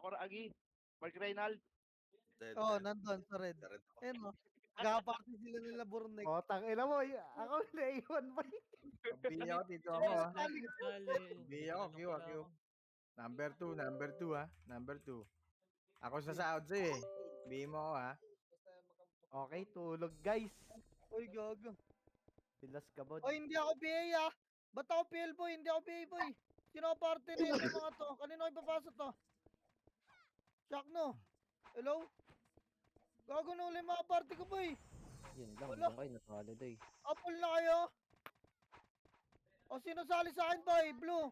Ako Agi. Mark Reynald. Oo, nandun sa red. Ayun o. Nagka-party sila nila Burnek. Oh, tangina mo. Ako naiwan pa. Pili ako dito ako ha. Sali. Pili ako, Q. Number 2 ha. Number 2. Ako sa sahod sa'yo eh. Bili mo ako ha. Okay, tulog guys. Uy, gago. Pilas ka ba? Oy, hindi ako BA ah. Ba't ako PL boy? Hindi ako BA boy. Sino ang party na yung mga to? Kanino ay papasok to? Shock no? Hello? Gago na ulit mga party ko boy. Yun lang, Wala. lang kayo nag-holiday. Apple na kayo? O sino sali sa akin boy? Blue.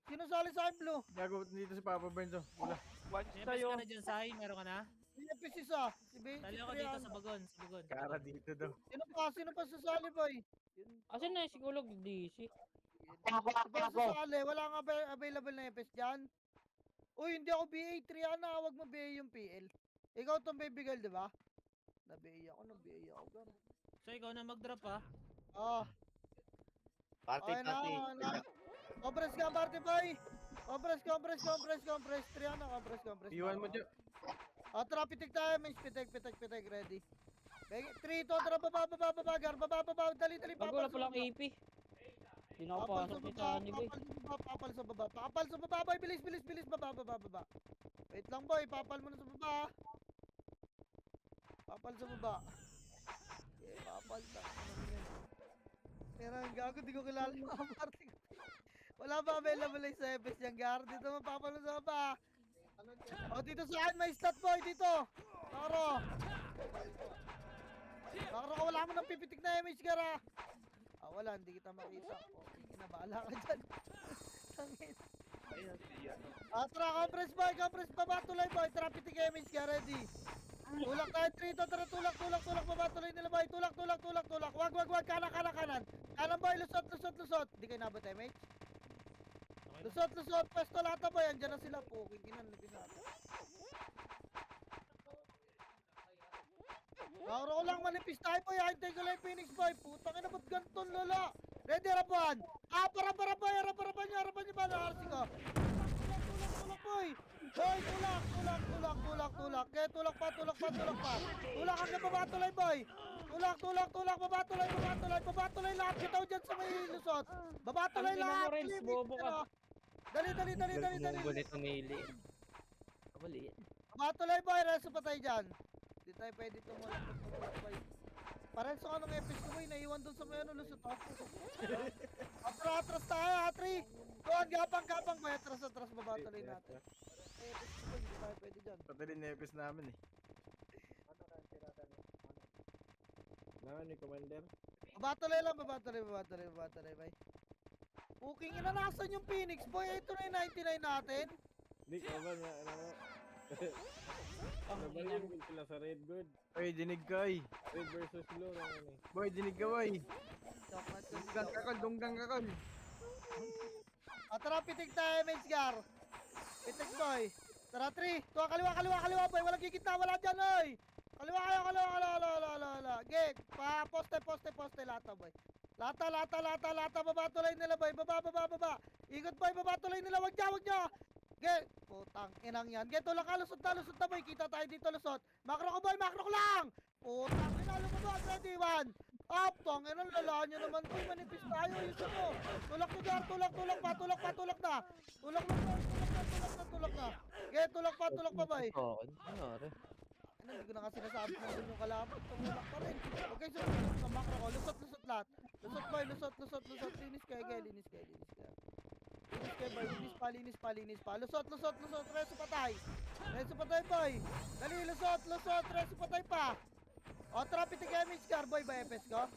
Sino sali sa akin blue? Gago dito si Papa Benzo. Wala. Watch Siyempre sa'yo. ka na dyan, Sai. Meron ka na? Siyempre si Sa. Si B. Tali ako dito sa Bagon. Sa Bagon. Kara dito daw. Sino pa? Sino pa sasali boy? Asan na si Kulog DC? Sino pa sasali? Wala nga available na EPS dyan? Uy, hindi ako BA. Triana, wag mo BA yung PL. Ikaw tong baby girl, di ba? Na-BA ako, na-BA ako. Gar. So, ikaw na mag-drop ha? Oh. Party, Okay party. na. Compress ka, party boy. Compress. Triana, compress. Iwan mo dyan. Tara, pitik tayo, Miss. Pitik. Ready. 3, 2, tara, baba. Dali, Bago wala palang AP. Hindi na ako pasok ni Tani boy. Papal sa baba, boy. Bilis. Baba. Wait lang, boy. Papal mo na sa baba. Papal sa baba. Okay, papal sa. Pero ang gago, di ko kilala yung mga party ko. Wala ba available yung sa EPS yung gar? Dito mapapal mo sa baba. O, dito sa akin, may stat boy, dito. Makro, wala mo nang pipitik na image gara. Wala, hindi kita makita. Okay, bahala ka dyan. Tangin. Tara, compress boy, baba tuloy boy. Tara, pitik image ka, ready. Tulak tayo, 3, tara, tulak, baba tuloy nila boy. Tulak. Wag, kanan. Kanan boy, lusot. Di kayo nabot image? Lusot, pwesto lata boy. Andyan na sila po. Kikinan, nipis natin. Laro ko lang manipis tayo boy. Hintay ko lang Phoenix boy. Putang ina, ba't ganton lala? Ready, harapan. Harapan boy. Harapan nyo ba? Naharsi ko. Tulak boy. Boy, tulak. Kaya tulak pa. Tulak hanggang babatuloy boy. Tulak, babatuloy lahat. Kitaw dyan sa may lusot. Babatuloy lahat. Bobo ka. Dali. Ngunit umili. Kabali yan. Babatuloy boy. Reso pa tayo dyan. Hindi tayo pwede tumulak boy. Parang sa anong epic ko boy. Naiwan dun sa may lusot. Atras tayo. 3. Tuwan, gapang boy. Atras. Babatuloy natin. Epic ko boy. Hindi tayo pwede dyan. Pati rin nepis namin eh. Naman ni Commander. Babatuloy lang. Boy. Puking inanasan yung Phoenix boy. Ito na yung 99 natin. Nick, over na. Nabalin sila sa Red Good. Oy, dinig ka eh. Red versus Blue naman eh. Boy, dinig ka boy. Dunggang kakol. Tara, pitik tayo, Mensgar. Pitik boy. Tara, 3. Tuwa, kaliwa boy. Walang kikita, wala dyan oy. Kaliwa kayo, kaliwa. Gek, poste, lata boy. Lata, babatuloy nila boy. Baba. Ikot boy, babatuloy nila. Wag nyo. Gek, putang inang yan. Gek, tulak ka, lusot na boy. Kita tayo dito, lusot. Makro ko boy, makro ko lang. Putang ina, lumabas. Ready, 1. Up, tong inang lala nyo naman boy. Manipis tayo, yun mo. Tulak na. Tulak na. Gek, tulak pa boy. Ano rin? Hindi ko na kasi nasabi na dun yung kalaban. Tumulak pa rin. Okay, sumunod sa makro ko. Lusot lahat. Lusot boy, lusot. Linis kayo. Linis pa. Lusot. Reso patay boy. Dali, lusot. Reso patay pa. O, trapit yung damage car boy ba FS ko?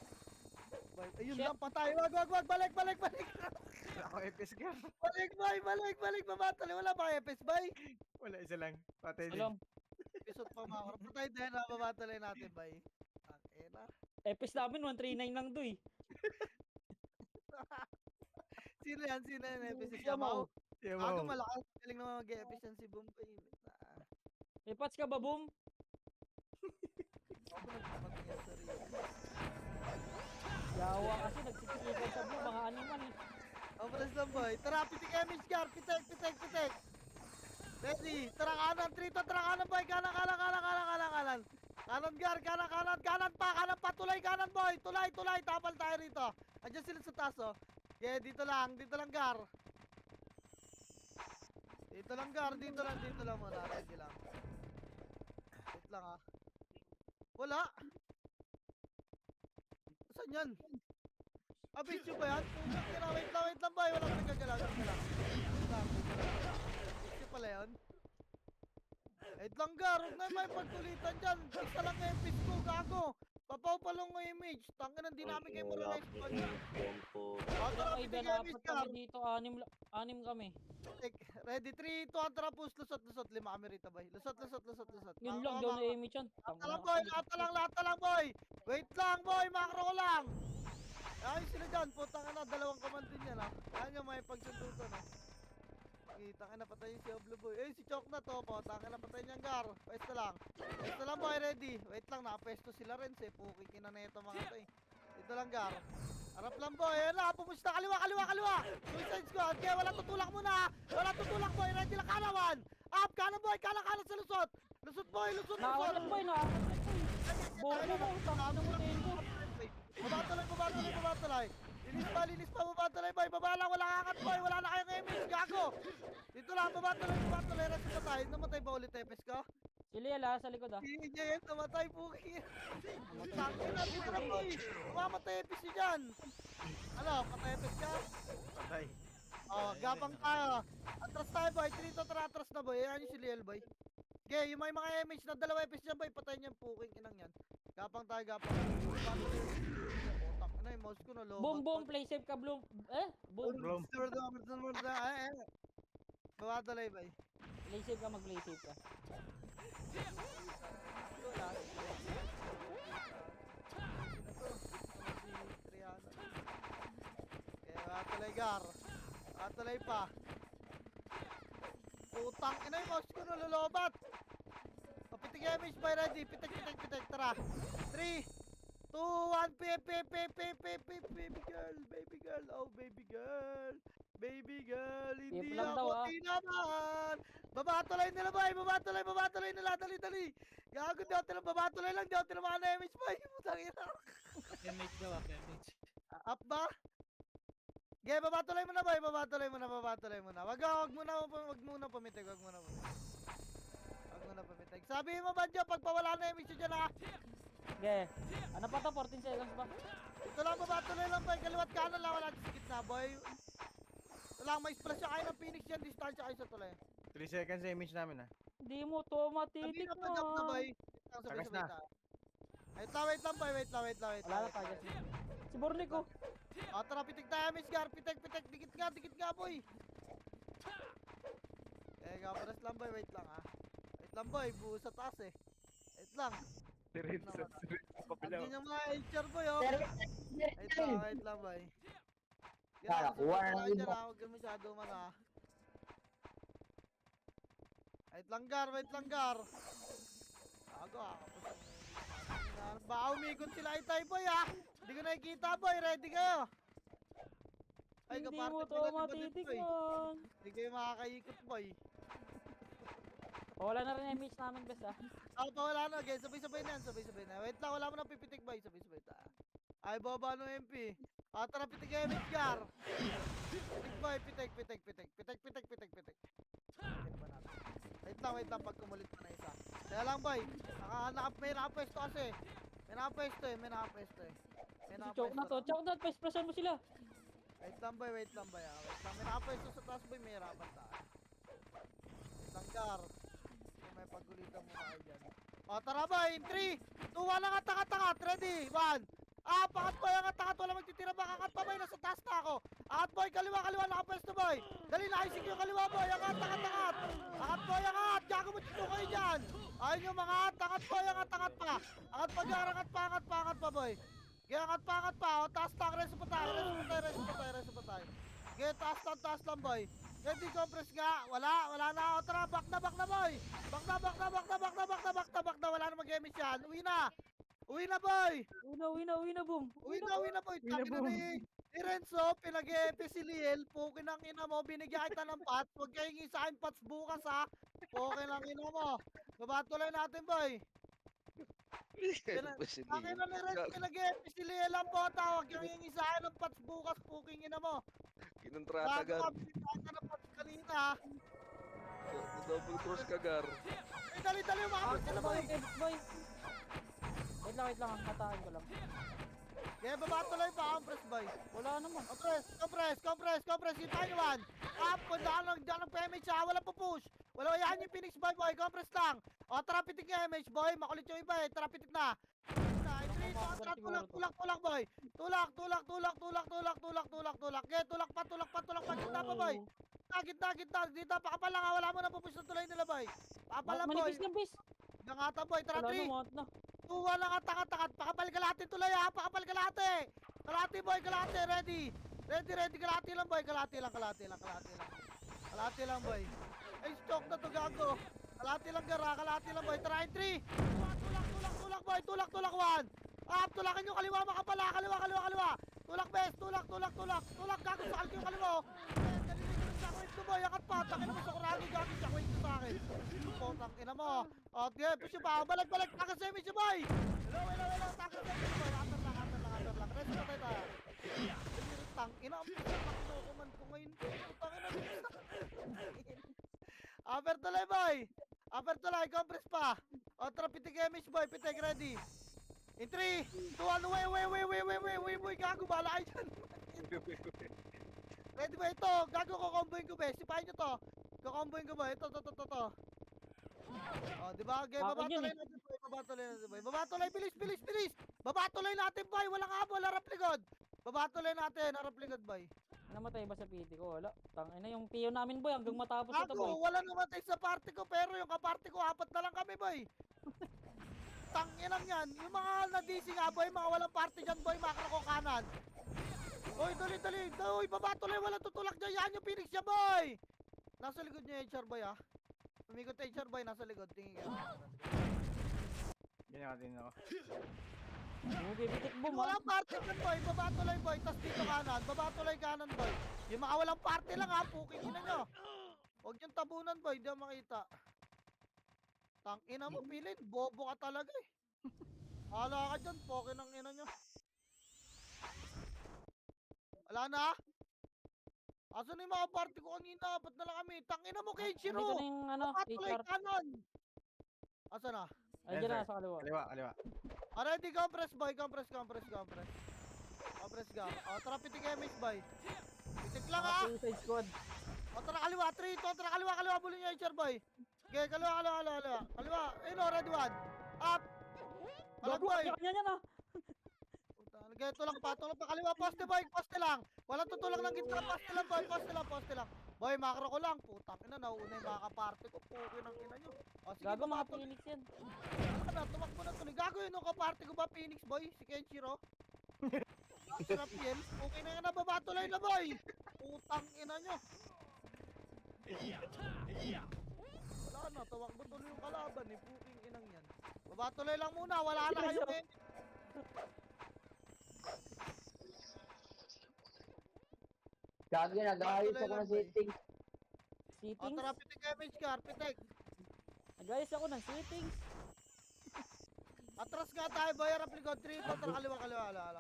Boy, ayun lang, patay. Wag. Balik. Ako epis ka. Balik. Babatuloy. Wala ba FS boy? Wala, isa lang. Patay din. Alam. Pisot pa makro. Patay din. Babatuloy natin boy. Ena. Epis namin 139 lang doy. Sino yan? FS si Yamaw. Yamaw. Ako malakas. Galing naman mag-efficiency boom pa yun. May patch ka ba, boom? Ako nagpapatingin sa rin. Yawa kasi nagsikikikan sa blue, mga animal eh. Obras lang boy. Tara, pitik image car. Pitek. Ready. Tara kanan, 3, 2, tara kanan boy. Kanan. Kanan gar, kanan pa, tulay kanan boy. Tulay, tapal tayo rito. Andiyan sila sa taas oh. Yeah, dito lang gar. Dito lang muna. Ready lang. Wait lang ah. Wala. Saan yan? Abisyo ba yan? Wait lang boy. Walang nagagalaw. Wait lang. Abisyo pala yun. Wait lang gar. Huwag na may pagkulitan dyan. Isa lang yung FPs ko. Gago. Papaw pa lang ng image. Tangin ang dinamik kayo mo rin expand yan. Tara, Ay, pitik dapat image gar. kami dito. Anim kami. Ready, 3, 2, 1, tara push. Lusot. 5 kami rito boy. Lusot. Yun lang, daw na image yan. Lahat lang boy. Wait lang boy, macro ko lang. Ayos sila dyan, putang ina, dalawang command din yan ah. Yan yung may pagsundutan ah. Kita ka na patayin si Oblo boy. Eh si Chok na to, putang ina patayin niyang gar. Pwesto lang boy, ready. Wait lang, nakapesto sila rin si Puki kina na ito mga to eh. Dito lang gar. Harap lang boy, ayan na, pumusta kaliwa. Suicide squad, kaya wala tutulak muna. Wala tutulak boy, ready lang kalawan. Up, kanan boy, kanan sa lusot. Lusot boy. Nakawalan boy, nakawalan boy. Bobo mo, tangin mo tayo ko. Babatulay. Linis pa, babatulay boy. Baba lang, wala kakat boy. Wala na kayong image, gago. Dito lang, babatulay. Rest pa tayo. Namatay ba ulit Tepes ko? Si Liel sa likod ah. Hindi niya yan, namatay Puki. Tangin na, dito na boy. Mamamatay Epes niya dyan. Ano, patay Epes ka? Patay. Oh, gapang tayo. Atras tayo boy. Trito tara atras na boy. Ayan yung si Liel boy. Okay, yung may mga image na dalawa Epes dyan boy. Patayin niyan Puking inang yan. Gapang tayo. Ano yung mouse ko na low. Boom, play safe ka, Bloom. Boom. Babatulay boy. Play safe ka, mag-play safe ka. Babatulay gar. Babatulay pa. Putang ina yung mouse ko nalolobat. Pitik image boy ready. Pitik. Tara. 3, 2, 1. Baby girl. Oh, baby girl. Hindi lang daw, ako tinaman. Babatulay nila boy. Babatulay nila. Dali. Gago di ako tinam. Babatulay lang. Di ako tinamaan na image boy. Putang ina. Image daw, image. Up ba? Okay, babatulay mo na boy. Babatulay mo na. Wag muna pumitig. Sabihin mo ba dyan, pag pawala na image dyan ha? Okay. Ano pa to? 14 seconds pa. Ito lang, babatuloy lang boy. Kaliwat kanan lang, wala sa gitna boy. Ito lang, may splash kayo ng Phoenix yan. Distansya kayo sa tuloy. 3 seconds sa image namin ah. Hindi mo to matitik Sabihin na pa na boy. Tagas na. Wait lang boy. Wala na tayo. Si Borlik ko. Tara, pitik tayo, Miss Gar. Pitik. Dikit nga boy. Gaparas lang boy. Wait lang boy. Buo sa taas eh. Wait lang. Hindi nyo mga HR boy oh. Wait lang boy. Huwag ka masyado mga. Wait lang gar. Ako baka umikot sila itay boy ah. Hindi ko nakikita boy. Ready kayo. Ay, Hindi kaparte mo to pala si Badut, matitik boy. man. Hindi kayo makakaikot boy. Wala na rin yung image namin best ah. Wala na guys. Sabay-sabay na. Wait lang, wala mo nang pipitik boy. Sabay-sabay ta. Ay, baba no MP. Tara, pitik kayo, Midgar. Pitik boy, pitik. Wait lang, pag kumulit pa na isa. Kaya lang boy, may nakapwesto kasi. May nakapwesto eh. Si Choke na to. Pa-expression mo sila. Wait lang boy. Wait lang, may nakapwesto sa taas boy, may hirapan ta. Wait lang gar. May paggulitan muna kayo dyan. Tara boy, in 3, 2, 1 lang at ready, 1. Pakat boy, wala magtitira ba, kakat pa boy, nasa taas na ako. Akat boy, kaliwa, nakapwesto boy. Dali, naisig yung kaliwa boy, angat. Akat boy, gago mo dito kayo dyan. Ayun yung mga angat boy, angat pa. Angat pa boy. Kaya angat pa, taas na, reso pa tayo. Kaya taas lang boy. Kaya decompress nga, wala na, tara, back na boy. Back na, wala na mag-emis yan, uwi Uwi na, boy! Uwi na, boom. Uwi na, boy! Uwi na, Tangina boom. ni Renzo, pinag-epe si Liel, pukin ang ina mo, binigyan kita ng pots, huwag kayong sa akin pots bukas, ha? Pukin ang ina mo. Baba tuloy natin, boy. Tangin na ni Renzo, pinag-epe si Liel ang bota, huwag kayong sa akin ng pots bukas, puking ina mo. Kinontrata Bago gar. ka, binigyan ka ng pots kanina, ha? Double cross ka gar. Dali, umabot ka na, boy. Boy. Wait lang, kataan ko lang. Okay, baba tuloy pa, compress, boy. Wala naman. Compress, kita nyo man. Daan ng PMH ha, walang pupush. Wala yan yung Phoenix boy, compress lang. O, tara pitik yung MH boy, makulit yung iba eh, tara pitik na. Tara, tulak boy. Tulak. Okay, tulak pa, gitna pa boy. Gitna, dito, pakapal lang ha, wala mo na pupush na tuloy nila boy. Pakapal lang boy. Manipis lang, bis. Gangata boy, tara Wala 3. na. Tuwa lang ang takat-takat. Pakapal kalahati tuloy ha. Pakapal kalahati. Kalahati boy, kalahati. Ready. Kalahati lang boy. Kalahati lang boy. Ay, stock na to gago. Kalahati lang gara. Kalahati lang boy. Try 3. Tulak boy. Tulak 1. Tulakan yung kaliwa makapala. Kaliwa. Tulak best. Tulak. Gago sa kalki yung kaliwa. Shockwave ko boy. Akat pa. Takin mo sa kuragi. Gago shockwave ko sa akin. Potang ina mo. Okay, push yung pa. Balik. Takas sa image boy. Hello. Takas sa image boy. Atar lang. Rest na tayo. Tang ina. Ang kinukuman ko ngayon. Putang ina. Upper tuloy boy. Compress pa. Otra pitik image boy. Pitik ready. In 3, 2, 1, way, boy. Gago, bahala kayo dyan. Ready ba ito? Gago, kukomboin ko ba? Sipahin nyo to. Kukomboin ko ba? Ito. Oh, di ba? Okay, baba tuloy natin, boy. Baba tuloy, bilis. Baba tuloy natin, boy. Walang habol, harap likod. Baba tuloy natin, harap likod, boy. Namatay ba sa PT ko? Wala. Tangina yung tiyo namin, boy, hanggang matapos ito, boy. Gago, wala namatay sa party ko, pero yung kaparty ko, 4 na lang kami, boy. Tanginang yan. Yung mga nadisi nga, boy, mga walang party dyan, boy, makro ko kanan. Boy, dali. Uy, baba tuloy, walang tutulak dyan. Yan yung Phoenix niya, boy. Nasa likod niya, HR, boy, ha. Umikot na HR, boy, nasa likod. Tingin ka. Ganyan ako. Okay, pitik boom, Yung walang party dyan, boy. Baba tuloy, boy. Tas dito kanan. Baba tuloy kanan, boy. Yung mga walang party lang, ha. Puking ina nyo. Huwag yung tabunan, boy. Di ako makita. Tangina mo, pilin. Bobo ka talaga, eh. Hala ka dyan. Pokin ang ina nyo. Wala na? Asan na yung mga party ko kanina? Ba't na lang kami? Tangina mo, Kenshiro! Dito na yung ano, Patuloy HR. kanan! Asan na? Ay, dyan na, sa kaliwa. Kaliwa. Ready, compress boy, compress ka. Tara, pitik MX boy. Pitik lang ha! Suicide squad. Tara, kaliwa, 3, 2, tara, kaliwa, bulin niya HR boy. Okay, kaliwa. Ayun o, red 1. Up! Alam Gago, boy! kanya na. Okay, tulak pa, kaliwa, poste boy, poste lang. Walang tutulak ng gitna, poste lang. Boy, makro ko lang. Putang ina, nauuna yung mga kaparty ko. Pukin ang ina nyo. O, sige, Gago, mga baba, Phoenix yan. ano na, tumakbo na to. Gago yun yung kaparty ko ba, Phoenix boy? Si Kenshiro? Sarap yan. Okay na yan na, babatuloy na boy. Putang ina nyo. Wala na, tumakbo tuloy yung kalaban eh. Puking inang yan. Babatuloy lang muna, wala na kayo eh. Gago, nag-aayos ako ng settings. O, Settings. tara, pitik MH car, pitik. Nag-ayos ako ng settings. Atras nga tayo boy, harap likod. 3, 2, tara, kaliwa.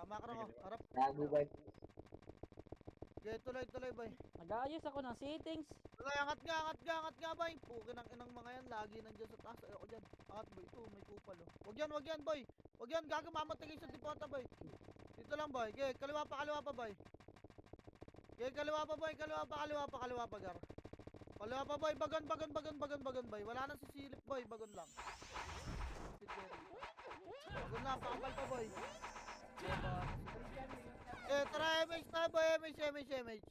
Makro ko, harap. Gago, boy. Okay, tuloy boy. Nag-ayos ako ng settings. Tuloy, angat nga boy. Pukin ang inang mga yan, lagi nandiyan sa taas. Ayoko dyan. Angat boy, ito, may kupal oh. Wag yan boy. Wag yan, gago, mamatigay sa dipota boy. Dito lang boy. Okay, kaliwa pa boy. Okay, kaliwa pa gar. Kaliwa pa boy, bagon boy. Wala na si silip boy, bagon lang. Bagon lang, pakapal pa boy. Eh, tara, MH tayo boy, MH.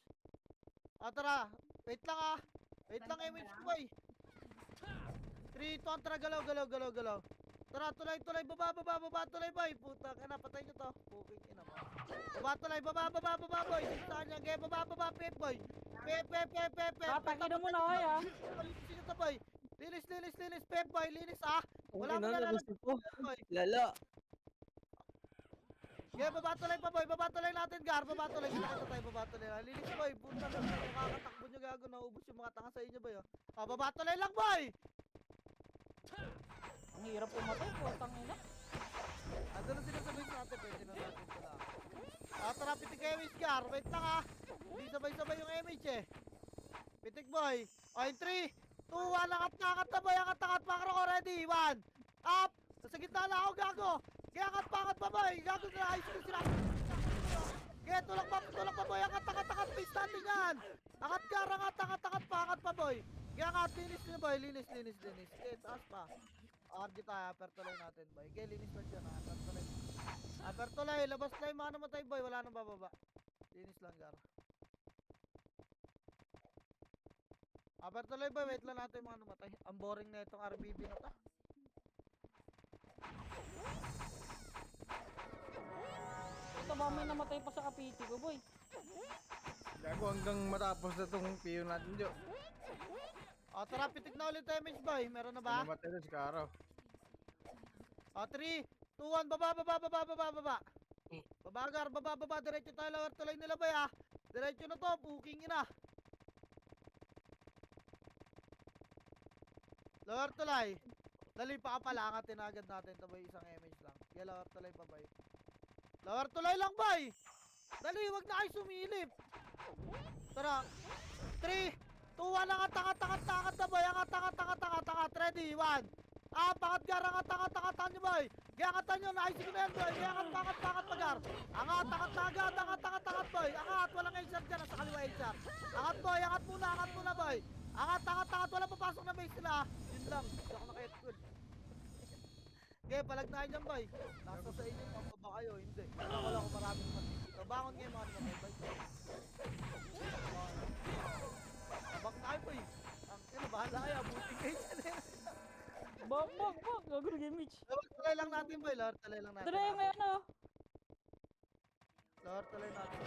Tara, wait lang MH ko boy. 3, 2, tara, galaw. Tara, tuloy, baba, tuloy boy. Puta, kaya napatay nyo to. Puking ina mo. Baba, tuloy, baba boy. Saan niya, okay, baba, pep boy. Pep. Tatangin mo na kaya. Linisin nyo to boy. Linis, pep boy, linis ah. Wala mo na lalagyan boy. Lala. Okay, babatuloy pa boy, babatuloy natin Gar, babatuloy. Kita tayo, babatuloy. Linis boy, puta na makakatakbo nyo gago, naubos yung mga tanga sa inyo boy. Oh, babatuloy lang boy. Ang hirap pumatay, putang ina. Ano na sinasabay sa atin, pwede na natin sila. Tara, pitik kayo, Miss Gar. Wait lang ha. Hindi sabay-sabay yung MH eh. Pitik boy. O, in 3, 2, 1, angat na boy, angat, pakro ko, ready, 1, up. Nasa gitna na ako, gago. Kaya angat pa boy, gago na, ayos ko sila. Kaya tulak pa boy, angat, base natin yan. Angat Gar, angat pa boy. Kaya angat, linis na boy, linis. Okay, taas pa. RG tayo, apertuloy natin boy. Okay, linis lang dyan, apertuloy, labas na yung mga namatay boy, wala nang bababa. Linis lang Gar. Apertuloy boy, wait lang natin yung mga namatay. Ang boring na itong RBB na to. Ito ba may namatay pa sa kapiti ko, boy? Gago hanggang matapos na tong piyo natin, Jo. O, tara, pitik na ulit damage boy. Meron na ba? Namatay na si Karo. O, 3, 2, 1, baba. Baba Gar, baba. Diretso tayo, lower tuloy nila boy ha. Diretso na to, puking ina. Lower tulay. Dali pa ka pala, angatin agad natin to boy, isang image lang. Yeah, lower tulay pa boy. Lower tulay lang boy. Dali, wag na kayo sumilip. Tara. 3, 2, 1, angat na boy. Angat. Ready, 1. Pangat Gar, angat nyo boy. Kaya angatan nyo, naisip ko na yan boy. Kaya pangat pa Gar. Angat boy. Angat, walang HR dyan, nasa kaliwa HR. Angat boy, angat muna boy. Angat, wala papasok na base sila. Yun lang, hindi ako naka-headcool. Okay, palagnahin dyan boy. Nasa sa inyo, mababa kayo, hindi. Wala ko maraming naman dito. Bangon ngayon mga naman boy. Tabak na kayo boy. Ang ina, bahala kayo, abutin kayo dyan eh. Bak. Gagawin game Mitch. Lower tuloy lang natin boy, lower tuloy lang natin. Ito na yung ano. Lower tuloy natin.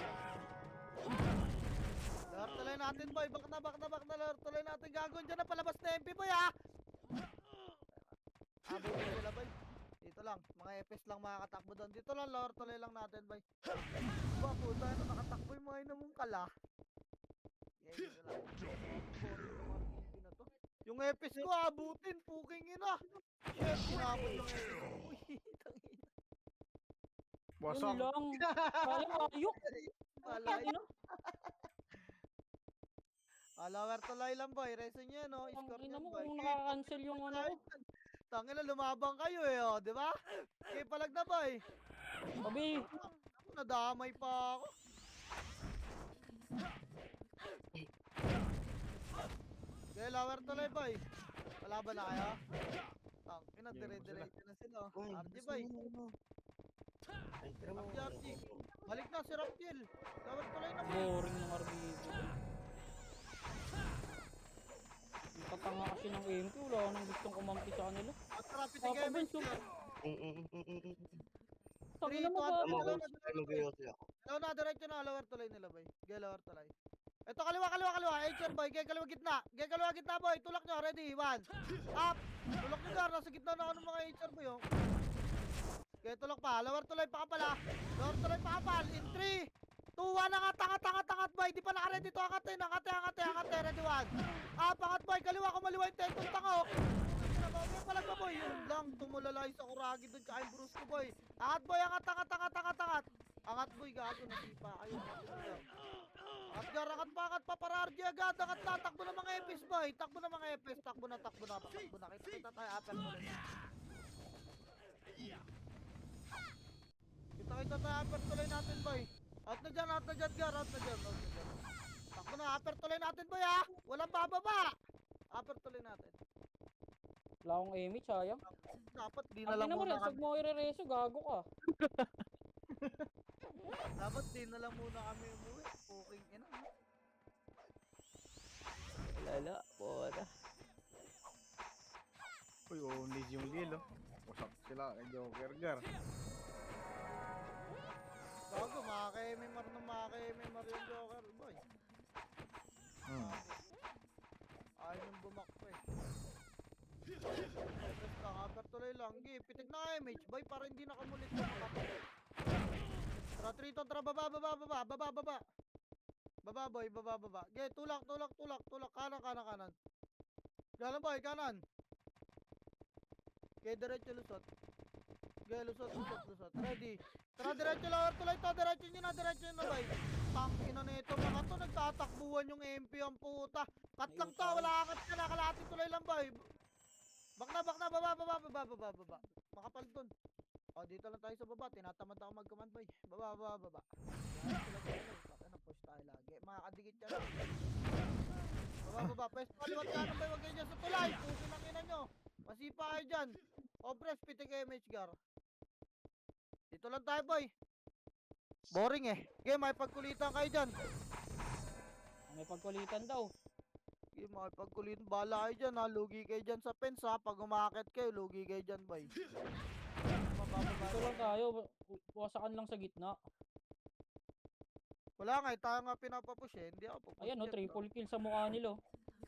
Lower tuloy natin boy, bak na, lower tuloy natin. Gagawin dyan na palabas na MP boy ha. Abutin sila boy. Dito lang, mga FS lang makakatakbo doon. Dito lang, lower tuloy lang natin boy. Ba, puta, ano nakatakbo yung mga inamong kala. Yeah, dito lang. Boring na to. Yung FS ko abutin, puking ina. Shit, sinabot yung FS ko. Uy, tangina. Wasak. Yun lang. Kaya ayok. Wala Ano? lower tuloy lang boy, resin nyo no, Ang score ina nyo mo boy. kung nakaka-cancel yung ano ko. Tangina, lumabang kayo eh, oh, di ba? Okay, palag na boy. Babi. Ako, nadamay pa ako. Okay, lower tuloy boy. Wala ba na kayo? Tangina, dire-diretso na sila. RG boy. RG. Balik na si Raptil. Lower tuloy na boy. Boring ng RBB. Yung patanga kasi ng AMP, wala ka nang gustong kumampi sa kanila. At rapid Papa game. Benz, oh. Tangina mo ba? Hello na, diretso na, lower tuloy nila boy. Okay, lower tuloy. Ito, kaliwa. HR boy, okay, kaliwa gitna boy. Tulak nyo, ready, 1. Up. Tulak nyo Gar, nasa gitna na ako ng mga HR boy, oh. Okay, tulak pa, lower tuloy pa kapal. In 3, 2, 1, angat boy. Di pa naka-ready to, angat, ready, 1. Angat boy, kaliwa, kumaliwa yung tentong tango. Okay, palag pa boy. Yun lang, tumulalay sa kuragi doon, tsaka yung bruise ko boy. Angat boy, angat. Angat boy, gago, nasipa kayo. Angat pa para RG agad. Angat na, takbo ng mga EPS boy. Takbo na. Kita tayo, upper tuloy. Kita tayo, upper tuloy natin boy. Out na dyan, Gar, out na dyan. Takbo na, upper tuloy natin boy ha. Walang bababa. Upper tuloy natin. Wala akong AMP, sayang. Dapat di na Ang lang ina mo muna rin, sag kami. mo i-reso, gago ka. Dapat di na lang muna kami umuwi. Puking ina. Lala, bola. Uy, only yung Lilo. Wasak sila kay Joker Gar. Bago, makaka-MMR yung Joker boy. Ayaw yung bumakpo eh. Basta, upper tuloy lang. Pitik na image boy para hindi nakamulit yung mga Tara, 3 to, tara, baba. Baba, boy, baba. Okay, tulak. Kanan. Kanan, boy, kanan. Okay, diretso lusot. Okay, lusot. Ready. Tara, diretso lang, tuloy to, diretso nyo na, boy. Tangina na ito, mga to, nagtatakbuhan yung MP ang puta. Cut lang to, wala kang cut ka na, kalahating tuloy lang, boy. Bak na, baba. Makapal dun. O, dito lang tayo sa baba, tinatamad ako mag-command, boy. Baba. Yan, sila, push tayo lagi. Makakadikit ka na. Baba, pwesto kaliwat kanan, boy, wag kayo dyan sa tulay. Pukin ang ina nyo. Masipa kayo dyan. Compress, pitik MH gar. Dito lang tayo, boy. Boring eh. Okay, may pagkulitan kayo dyan. May pagkulitan daw. Okay, may pagkulitan. Bala kayo dyan ha. Lugi kayo dyan sa fence ha. Pag umakit kayo, lugi kayo dyan, boy. Dito lang tayo. Wasakan lang sa gitna. Wala nga, tayo nga pinapapush eh. Hindi ako papush. Ayan o, dyan, triple kill sa mukha nila.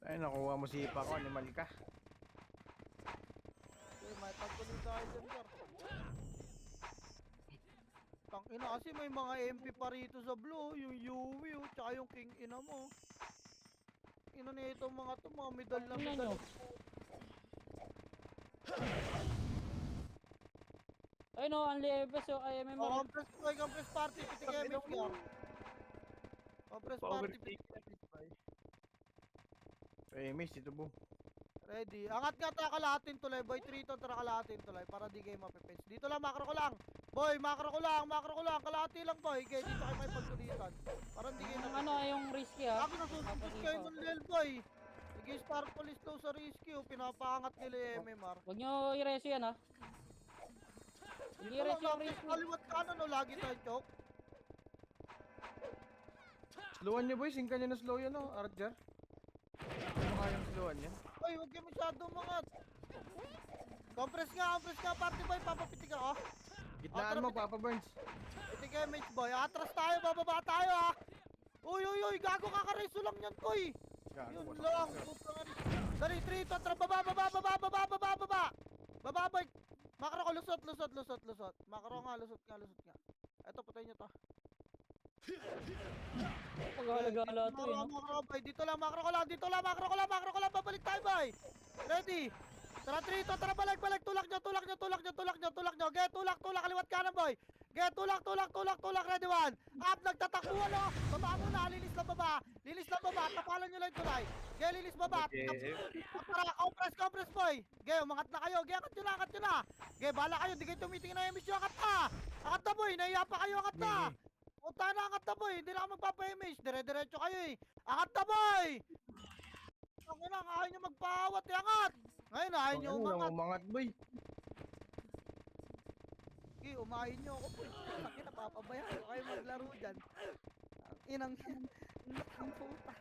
Ay, nakuha mo si Ipa ko, animal ka. Okay, may pagkulitan kayo dyan, gar. Tangina kasi may mga MP pa rito sa blue, yung Yui, tsaka yung King ina mo. Ina na itong mga to, mga medal na Tingnan medal. nyo. Ayun o, Unli Eves o IMM Oh, o. compress party, pitik MH gar. Compress party, pitik MH boy. Eh, miss, ito boom. Ready. Angat nga tayo kalahatin tuloy, boy. 3 to, tara kalahatin tuloy, para di kayo mapipins. Dito lang, makro ko lang. Boy, makro ko lang. Kalahati lang, boy. Okay, dito kayo may pagkulitan. Para di kayo Yung na... ano, yung risky ha. Ako nasusunod kayo ng Lel, boy. Sige, spark police daw sa rescue. Pinapaangat nila yung MMR. Huwag nyo i-reso yan ha. Hindi i-reso yung risky. Kaliwat kanan, no? Lagi tayo choke. Slowan niyo boy, singkan niyo na slow yan oh, Archer. Ano kayang slowan yan? Boy, huwag kayo masyadong mangat. Compress nga, party boy. Papapitig ako. Gitnaan mo, Papa Burns. Pitig MH, boy. Atras tayo, bababa tayo, ha. Uy, gago kakareso lang yan, boy. Yun lang. Dali, 3 to, tara, baba. Baba, boy. Makro ko, lusot. Makro nga, lusot nga. Eto, patayin nyo to. Pag-halagala to eh. No? Makro, boy. Dito lang, makro ko lang. Babalik tayo, boy. Ready. Tara, 3 to, tara, balik. Tulak nyo. Get, tulak, kaliwat kanan, boy. Get, tulak. Ready, 1. Up, nagtatakbuhan, no. Baba muna, linis lang baba. Tapalan nyo lang yung tulay. Get, linis baba. Tara, compress, boy. Get, umangat na kayo. Get, angat nyo na. Get, bala kayo. Di kayo tumitingin na yung mission. Angat na, boy. Nahiya pa kayo, angat na. Punta na, angat na, boy. Hindi na ako magpapa-image. Dire-diretso kayo, eh. Angat na, boy. Ang ina, ayaw nyo magpawat, angat. Ngayon, ayaw nyo umangat. Umangat boy. Okay, umahin nyo ako, boy. Laki na, papabayaan ko kayo maglaro dyan. Ang inang ang puta.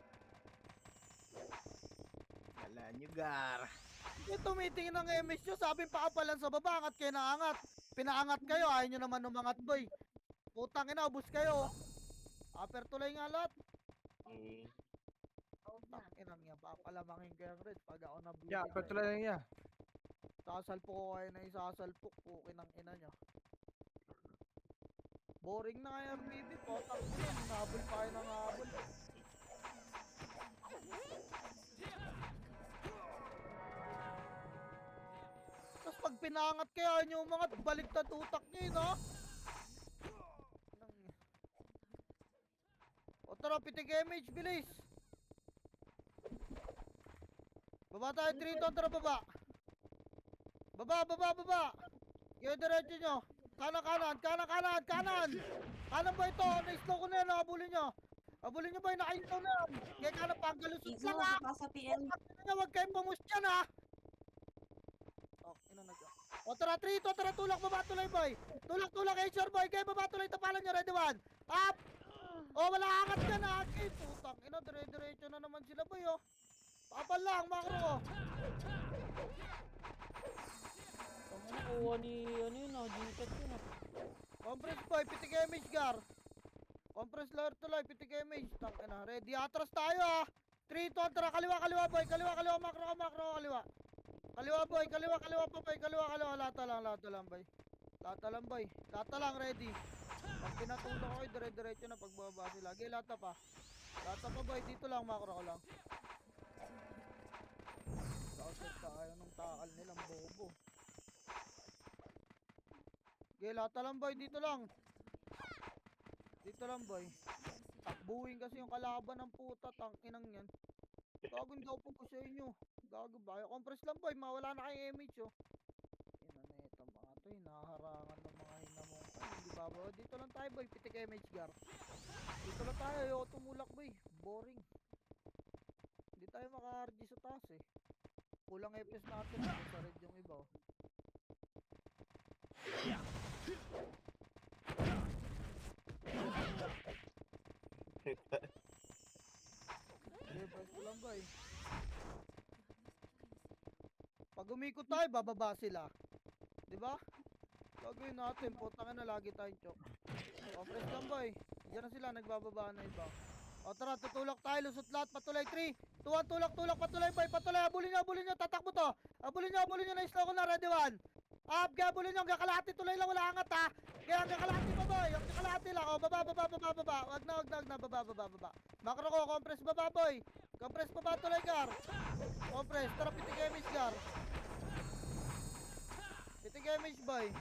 Kala nyo gar. Yung tumitingin ng MS nyo, sabi pakapalan sa baba, angat kayo na angat. Pinaangat kayo, ayaw nyo naman umangat, boy. Putang ina, ubus kayo. Upper tuloy nga lahat. Putang inang yan, papalamangin kayo red pag ako na-blue. Yeah, patuloy lang yan. Sasalpok ko kayo na isasalpok, pukin ang ina nyo. Boring na kaya RPB, potang ina, nabol pa kayo ng nabol. Tapos pag pinangat kayo, ayaw nyo umangat, baliktad utak nyo yun, no? O tara, pitik MH, bilis! Baba tayo, 3 to, tara, baba! Baba! Kaya diretso nyo! Kanan! Kanan ba ito? Na-slow ko na yan, habulin nyo! Habulin nyo ba yung naka-install na yan? Kaya kanan pa, ang galusot lang ha! Huwag kayong pamush dyan ha! Oh, ina na dyan. O tara, 3 to, tara, tulak, baba, tuloy boy! Tulak, HR boy! Kaya baba, tuloy, tapalan nyo, ready 1! Up! Oh, wala angat dyan ha! Okay, putang ina, dire-diretso na naman sila boy oh! Papal lang, makro! Tama na, kuha ni, ano yun ah, G-Cat yun ah. Compress boy, pitik image gar. Compress lower tuloy, pitik image. Tangka na, ready. Atras tayo ah. 3, 2, tara, kaliwa boy. Kaliwa, makro, kaliwa. Kaliwa boy, kaliwa pa boy. Kaliwa. Lata lang boy. Lata lang, ready. Pag pinatulog ko, dire-diretso na pagbaba sila. Lagi, lata pa. Lata pa boy, dito lang, makro ko lang. Kauset ka, ayaw nung takal nilang bobo. Lagi, lata lang boy, dito lang. Dito lang boy. Takbuhin kasi yung kalaban ng puta, tangkinang yan. Gago, hindi ako po sa inyo. Gago ba? Compress lang boy, mawala na kayong image oh. Ina na ito mga to, hinaharangan ng mga hinamong. Ay, hindi ba ba? Dito lang tayo boy, pitik image gar. Dito lang tayo, ayoko tumulak boy. Boring. Hindi tayo maka-RG sa taas eh. Kulang FPS natin, sa red yung iba oh. Okay, pwesto lang boy. Pag umikot tayo, bababa sila. Di ba? Gagawin natin, putang na lagi tayong chok. O, press lang boy. Diyan na sila, nagbababa na iba. O tara, tutulak tayo, lusot lahat, patuloy 3, 2, 1, tulak, patuloy boy, patuloy, abulin nyo, tatakbo to. Abulin nyo, na-slow ko na, ready 1. Up, kaya abulin nyo, hanggang kalahati, tuloy lang, wala angat ha. Kaya hanggang kalahati pa boy, hanggang kalahati lang, o baba, wag na, baba. Makro ko, compress baba boy. Compress baba tuloy gar. Compress, tara pitik image gar. Pitik image boy.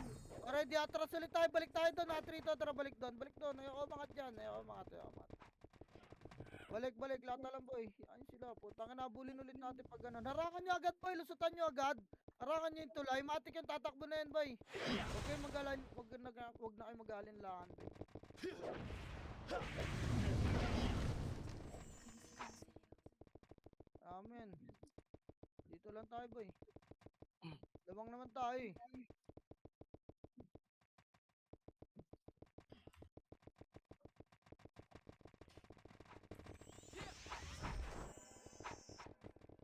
Already, atras ulit tayo, balik tayo doon, atrito, tara balik doon, ayoko umangat dyan, ayoko umangat. Balik, lata lang boy. Ayun sila, putang ina, abulin ulit natin pag ganun. Harangan nyo agad boy, lusutan nyo agad. Harangan nyo yung tulay, matik yung tatakbo na yan boy. Huwag kayo wag na kayo mag-alinlangan boy. Amen. Dito lang tayo boy. Lamang naman tayo eh.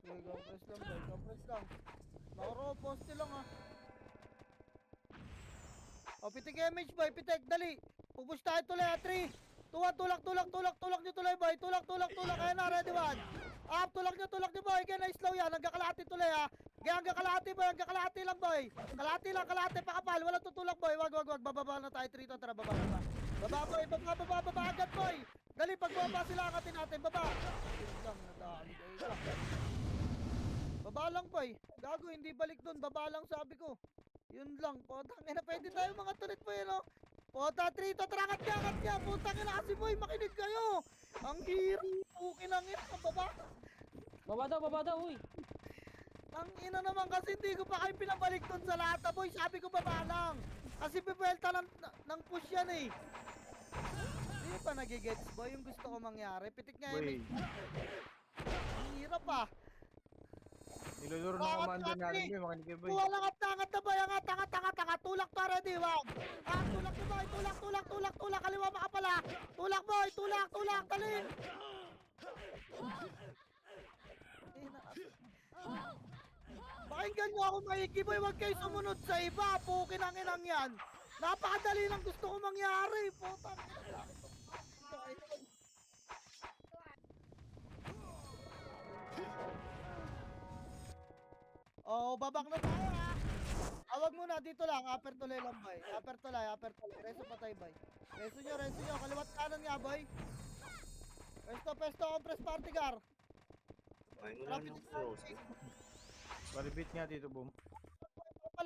Okay, compress lang boy, compress lang. Makro, poste lang ah. O, pitik image boy, pitik, dali. Pupush tayo tuloy ah, 3, 2, 1, tulak nyo tuloy boy, tulak, ayan na, ready 1. Up, tulak nyo boy, kaya na-slow yan, hanggang kalahati tuloy ha. Kaya hanggang kalahati boy, hanggang kalahati lang boy. Kalahati pakapal, walang tutulak boy, wag, bababa na tayo 3, tara, baba. Baba boy, baba agad boy. Dali, pag baba sila, angatin natin, baba. Yun lang, nadali, baba lang boy, gago, hindi balik dun, baba lang sabi ko. Yun lang, potang ina, pwede tayo mga tulit po yun oh. Pota 3, tatrangat niya, putang ina kasi boy, makinig kayo. Ang hirap, pukin ang ina, baba. Baba daw, uy. Ang ina naman kasi hindi ko pa kayo pinabalik dun sa lata boy, sabi ko baba lang. Kasi pipwelta ng push yan eh. Hindi pa nagigets boy, yung gusto ko mangyari, pitik nga Boy, yun. Ang hirap ah. niluluro ng commander natin boy, makinig kayo boy. Walang angat na boy, angat, tulak pa ready, wag. Ah, tulak na boy, tulak, kaliwa makapala. Tulak boy, tulak, dali. Pakinggan nyo ako maigi boy, wag kayo sumunod sa iba, pukin ang inang yan. Napakadali lang gusto ko mangyari, putang ina. Oh, babak na tayo ha. Awag muna, dito lang, upper tuloy lang boy. Upper tuloy. Reso patay boy. Reso nyo, kaliwat kanan nga boy. Pesto, compress party gar. Rapid Paribit nga dito, boom.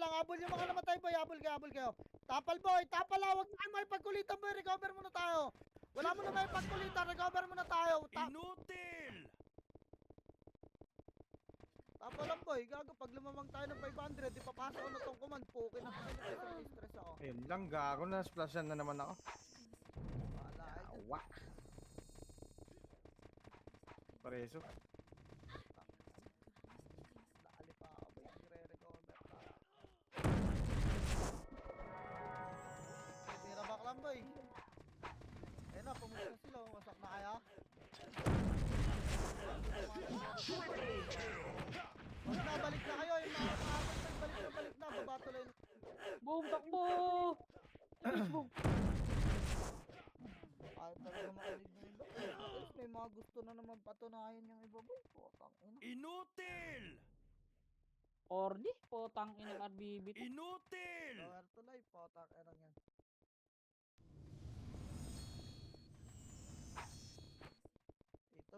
lang, habol yung mga namatay boy, habol kayo. Tapal boy, wag na kayo makipagkulitan boy, recover muna tayo. Wala mo na makipagkulitan, recover muna tayo. Inutil! Tapal lang boy, gago, pag lumamang tayo ng 500, di papasok ko na tong command, pukin na stress ako. Ayun lang, gago na, splashan na naman ako. Wala, Awa. Pareso. dali pa ako boy, nire-recover pa. Tira back lang boy. Ayun na, pumunta na sila, wasak na kaya. Wag na, balik na kayo, yung mga balik na, baba tuloy. Boom, takbo! Boom. Ayaw talaga makinig ng iba. Guys, may mga gusto na naman patunayan yung iba boy. Putang ina. Inutil! Ordi, potang inang RBB. Inutil! Power to life, putang ina yan.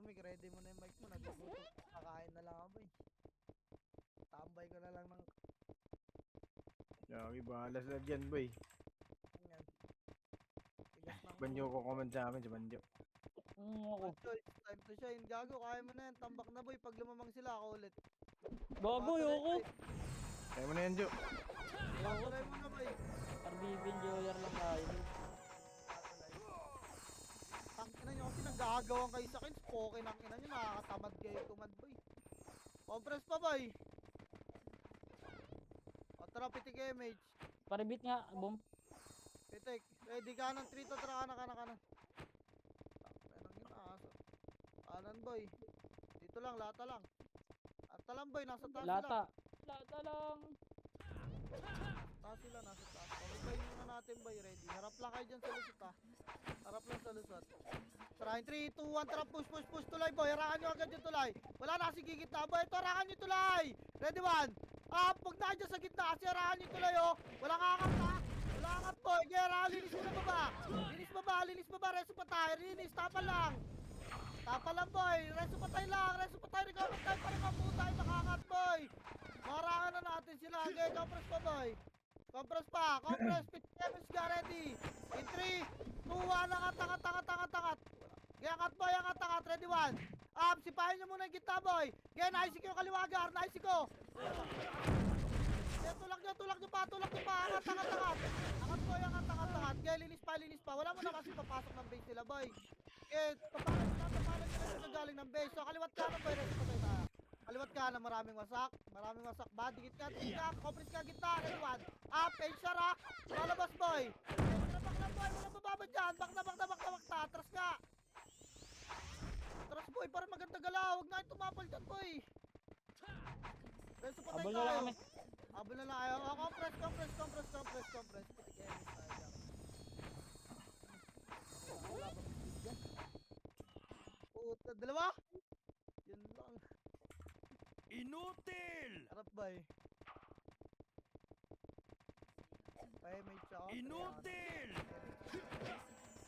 Mick, ready mo na yung mic mo. Nagugutom. Kakain na lang ako, boy. Tambay ko na lang ng Yagi, bahala sila dyan, boy. ganyan. Tigas ng Banyo ko comment sa amin, si Banjo. Ako. Banjo, it's time to shine. Gago, kaya mo na yan. Tambak na, boy. Pag lumamang sila, ako ulit. Gago, yoko. Kaya mo na yan, Jo. Patuloy mo na, boy. RBB enjoyer lang tayo. Tangina nyo kasi nanggagawan kayo sa akin. Spoken ang ina nyo. Nakakatamad kayo command, boy. Compress pa, boy. O, tara, pitik image. Paribit nga, boom. Pitik. Ready ka ng 3 to, tara, kanan. Tanang ina, aso. Kanan, boy. Dito lang, lata lang. Lata lang, boy. Nasa taas sila. Lata. Lata lang. Taas sila, nasa taas. Pag-play muna natin, boy. Ready. Harap lang kayo dyan sa lusot, ha. Harap lang sa lusot. Tara, in 3, 2, 1, tara, push, tuloy, boy. Harakan nyo agad yung tulay. Wala na kasi gigitna, boy. Ito, harakan nyo tulay. Ready, 1. Pag na dyan sa gitna, kasi harakan nyo tulay, oh. Wala kakat, ha. Wala kakat, boy. Kaya, linis mo na baba. Linis baba. Reso pa tayo. Linis, tapa lang. Tapa lang, boy. Reso pa tayo lang. Recover tayo para mabuta. Makakat, boy. Marangan na natin sila. Okay, compress pa, boy. Compress pa. Pit damage ka, ready. In 3, 2, 1, angat. Angat, boy. Ready, 1. Sipahin nyo muna yung gitna, boy. Okay, naisik yung kaliwagar. Naisik ko. Tulak nyo pa. Angat. Angat, boy. Angat. Okay, linis pa. Wala mo na kasi papasok ng base nila, boy. Okay, papalan nila galing ng base. So, kaliwat ka na, boy. Ready pa tayo tayo. Kaliwat ka na, maraming wasak ba? Dikit ka, compress ka, gitna, ready, 1. Pension, ha. Lalabas, boy. Bak lang, boy. Walang bababa dyan. Bak na. Atras ka. Atras, boy. Para maganda galaw. Huwag na yung tumapal dyan, boy. Reso pa tayo Abol na lang tayo. kami. Abol na lang kayo. Compress. Pitik enemies tayo dyan. Wala ba pitik dyan? Puta, dalawa? Yun lang. Inutil! Harap ba eh? Pahimage ako. Inutil!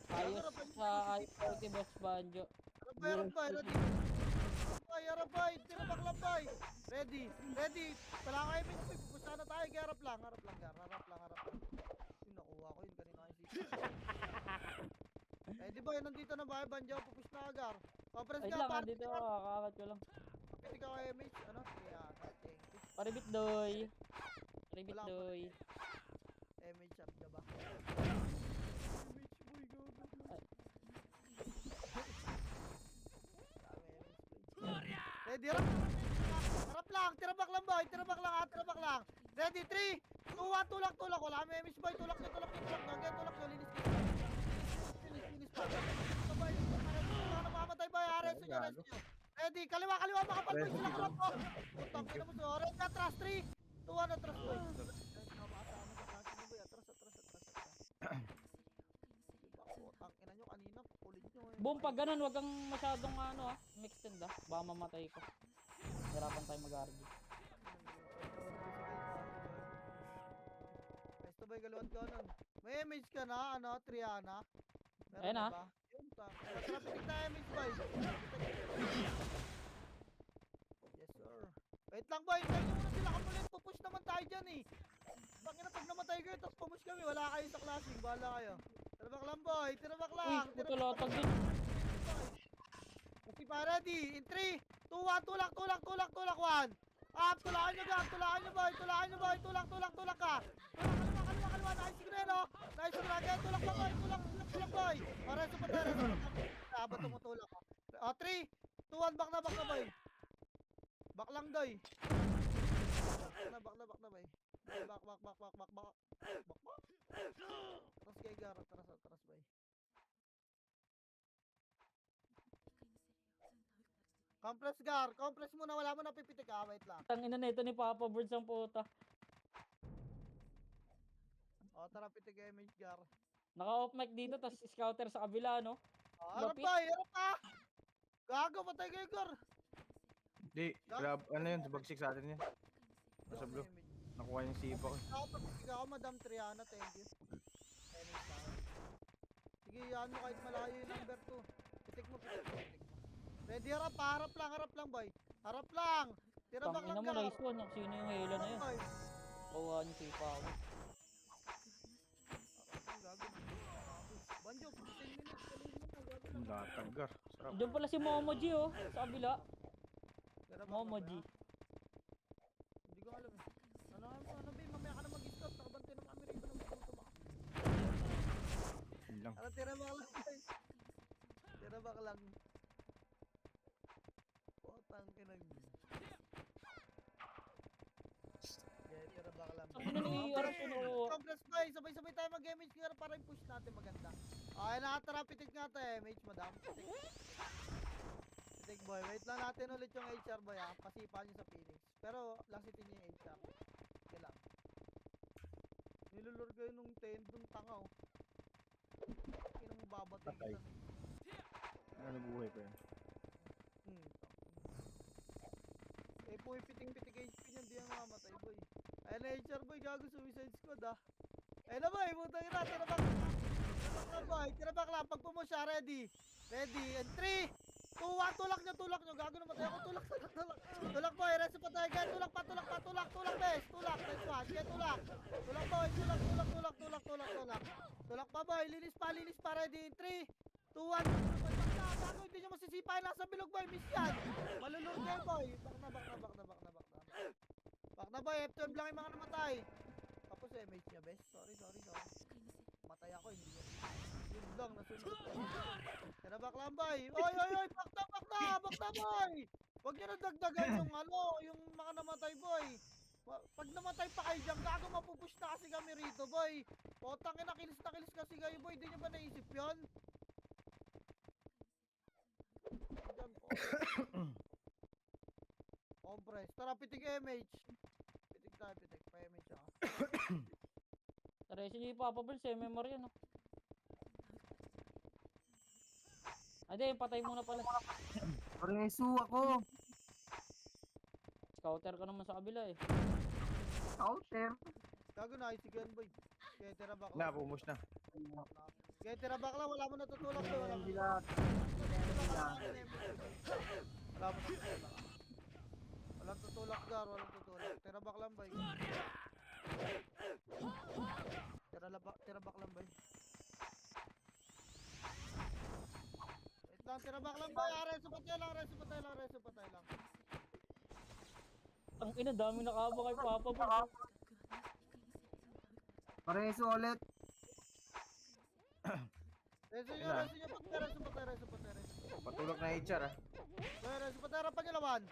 Ayos sa i40 boss Banjo. Harap ba? Harap ba? Tinabak lang ba? Ready. Wala kayo image. Pupusta na tayo. Harap lang. Harap lang. Yung nakuha ko yun. Kanina kayo sisi. Ready boy. Nandito na ba? Banjo. Pupusta na agar. Conference Wait ka. lang, Party dito ka. kakakat ko lang. Pitik ako image. Ano? Kaya. Thank you. Paribit doy. Paribit Wala pa. doy. Image up ka ba? Image boy. Go. Ay. Ready, harap lang, tirabak lang boy, tirabak lang. Ready, 3, 2, 1, tulak. Wala may miss boy, tulak nyo, linis pa. Boy, wala mamatay boy, rescue nyo. Ready, kaliwa, makapal boy, sila karap ko. Putang ina mo to, ready, atras, 3, 2, 1, atras boy. Putang ina nyo, kanina, pupulit nyo. Boom, pag ganun, wag kang masyadong extend baka mamatay ko. Hirapan tayo mag-argue. Basta boy, galiwat ka nun. May image ka na, Triana? Meron Ayun, na ah. ba? Yun, traffic na image boy. Yes sir. Wait lang boy, tayo muna sila kamulit. Pupush naman tayo dyan eh. Bakit pag namatay kayo, tapos pumush kami, wala kayo sa classing, bahala kayo. Tirabak lang boy, tirabak Uy, lang. putulotag din. Okay pa, ready? In 3, 2, 1, tulak, 1. Tulakan nyo boy, tulak ka. Kaliwa, nice ko na yun, oh. Nice ko na, kaya tulak boy. Reso pa tayo. Abot tumutulak, oh. 3, 2, 1, back na boy. Back lang doy. Back na boy. Back. Atras kay Gar, atras boy. Compress muna, wala mo na pipitik wait lang. Tangina na ito ni Papa Birds ang puta. O, tara pitik image Gar. Naka-off mic dito, tas scouter sa kabila, no? Harap pa! Gago, patay kayo Gar. Di, grab, ano yun, bagsik sa atin yan. Nasa blue. Nakuha yung sipa ko. Ako, papitig ako, Madam Triana, thank you. Image lang. Sige, yan mo kahit malayo yung number 2. Pitik mo. Ready, harap pa, harap lang, boy. Harap lang. Tira back Tangina lang, mo, Gar. nice one. Sino yung hela na yun? Boy. Kawa niyo sipa ako. Banjo, 10 minutes. Galing mo na, gago Ang lang. latag, Gar. Sarap. Diyan pala si Momo G oh. Sa kabila. Tira back Momo lang, G. boy, ha? Hindi ko alam eh. Ano, Bay, mamaya ka na mag-stop. Nakabante ng kami rito ng gutom ako. Yun lang. Tara, tira back lang, guys. Tira back lang. Potang kinag. Okay, tira back lang. Sabi na ni Aras yun ako. Congress boy, sabay-sabay tayo mag-damage gear para yung push natin maganda. Okay, nakatara, pitik nga tayo, mage madam. Pitik boy, wait lang natin ulit yung HR boy ha. Pasipa nyo sa Phoenix. Pero lasitin nyo yung HR. Okay lang. Nilulur kayo nung tendon tanga oh. Kinang babatay Patay. kita. Ano buhay pa yun? Eh po yung pitik-pitik HP niyan, di ang mamamatay boy. Ayun na HR boy, gago suicide squad ah. Ayun na boy, putang ina, tirabak na boy, tirabak lang, pag pumo siya, ready. Ready, and 3, 2, 1, tulak nyo, gago namatay ako, tulak. Tulak boy, reso pa tayo, guys, tulak, bes, tulak, nice one, kaya tulak. Tulak boy, tulak. Tulak pa boy, lilis pa, ready, in 3, 2, 1, gago, hindi nyo masisipain, nasa bilog boy, miss yan. Malulur kayo boy, Back na boy, F12 lang yung mga namatay. Tapos MH niya, bes. Sorry. Matay ako, hindi yan. Yun lang, nasunod ko. Kaya back lang boy. Oy, back na boy. Huwag nyo na dagdagan yung yung mga namatay boy. Pag namatay pa kayo dyan, gago mapupush na kasi kami rito boy. Potang ina, kilis kasi kayo boy. Di nyo ba naisip yun? Dyan po. Compres. Tara, pitik MH. Pitik tayo, pa-MH ako. Taresin niyo ipapabal sa memory yan oh. Ade, patay muna pala. Preso ako. Scouter ka naman sa kabila eh. Counter. Gago na, isigan boy. Kaya tira back Na, lang. pumus na. Kaya tira back lang, wala mo natutulak boy. Wala mo Bila. Walang tutulak gar, walang tutulak. Tira back lang boy. Tira back lang boy. Wait lang, tira back lang boy. Reso patay lang. Ang ina, daming nakaba kay Papa. Preso ulit. Reso nyo, reso patay. Patulak na HR ah. Boy, reso patay, harapan nyo lawan.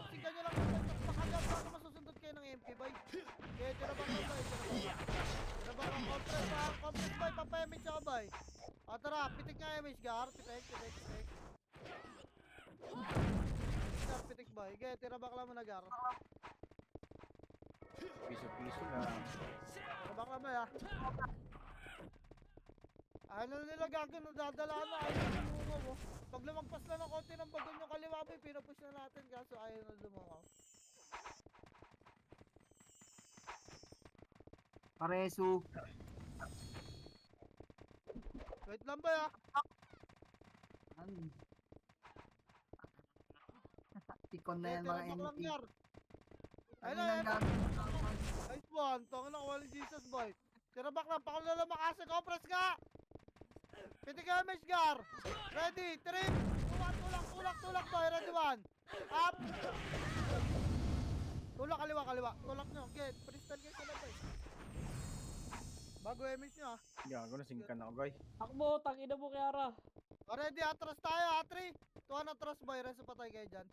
Sigan nyo lang yung makagat para masusundot kayo ng MP boy. Kaya tira back lang boy, tira back lang. Compress boy, papayamit siya boy. Tara, pitik nga image gar, pitik. Pitik boy, kaya tira back lang mo na gar. Piso na. Tira back lang boy ha. Ano nila gagawin, nadadalaan na, ayaw na lumungaw mo. Pag lumagpas na ng konti ng bagon yung kaliwa boy, pinupush na natin kaso ayaw na lumungaw. Preso. Wait lang boy ha. Tikon na Kaya yan tira mga back lang MP. gar. Ano Ayun lang na, gagawin? nice one, tanga na walang Jesus boy. Tira back lang, pakal na lang makasa, compress ka! Pitik ka image gar! Ready, 3, 2, 1, tulak boy, ready 1. Up! Tulak kaliwa. Tulak nyo, get, freestyle kayo sila boy. Bago image nyo ha. Gago na, singkan ako, guys. Takbo, tangina mo Kiara. Ready, atras tayo ha, 3, 2, 1, atras boy, reso patay kayo dyan.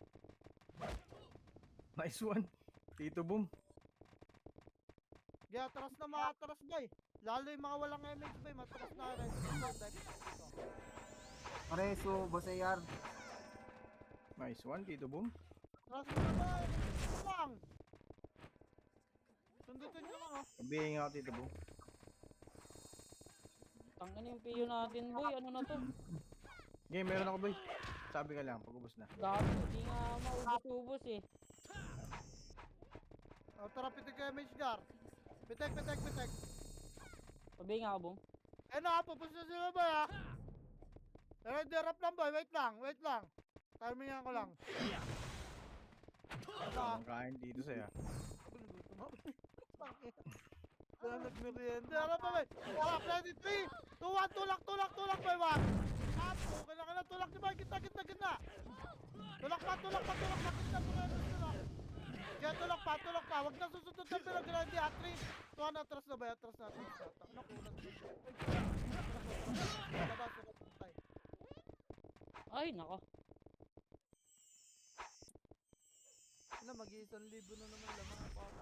Nice one. Tito Boom. Yeah, atras na mga atras boy. Lalo yung mga walang image boy, matras na reso patay. Preso, Boss AR. Nice one, Tito Boom. Atras mo na boy, reso lang. Sundutin nyo lang ha. Sabihin nga ako, Tito Boom. Tangina yung piyo natin boy, ano na to? Game, meron ako, boy. Sabi ka lang, pag-ubos na. Gago, di nga maubos-ubos eh. Tara, pitik ka image gar. Pitik. Sabi nga Bong. Na, pupush na sila boy ha. Ready, rap lang boy, wait lang. Timingan ko lang. Ito Ang kain dito sa'yo. Wala nagmerienda. Ano ba ba? Tulak, ready, 3, 2, 1, tulak, boy, 1. Up, okay na ka na, tulak, diba? Gitna. Tulak pa, gitna, tulak. Kaya tulak pa. Huwag na susunod na pero grande, 3, 2, 1, atras na ba? Atras na. Nakunan. Labas, patay. Ay, nako. Ano, mag-1,000 na naman lang mga para.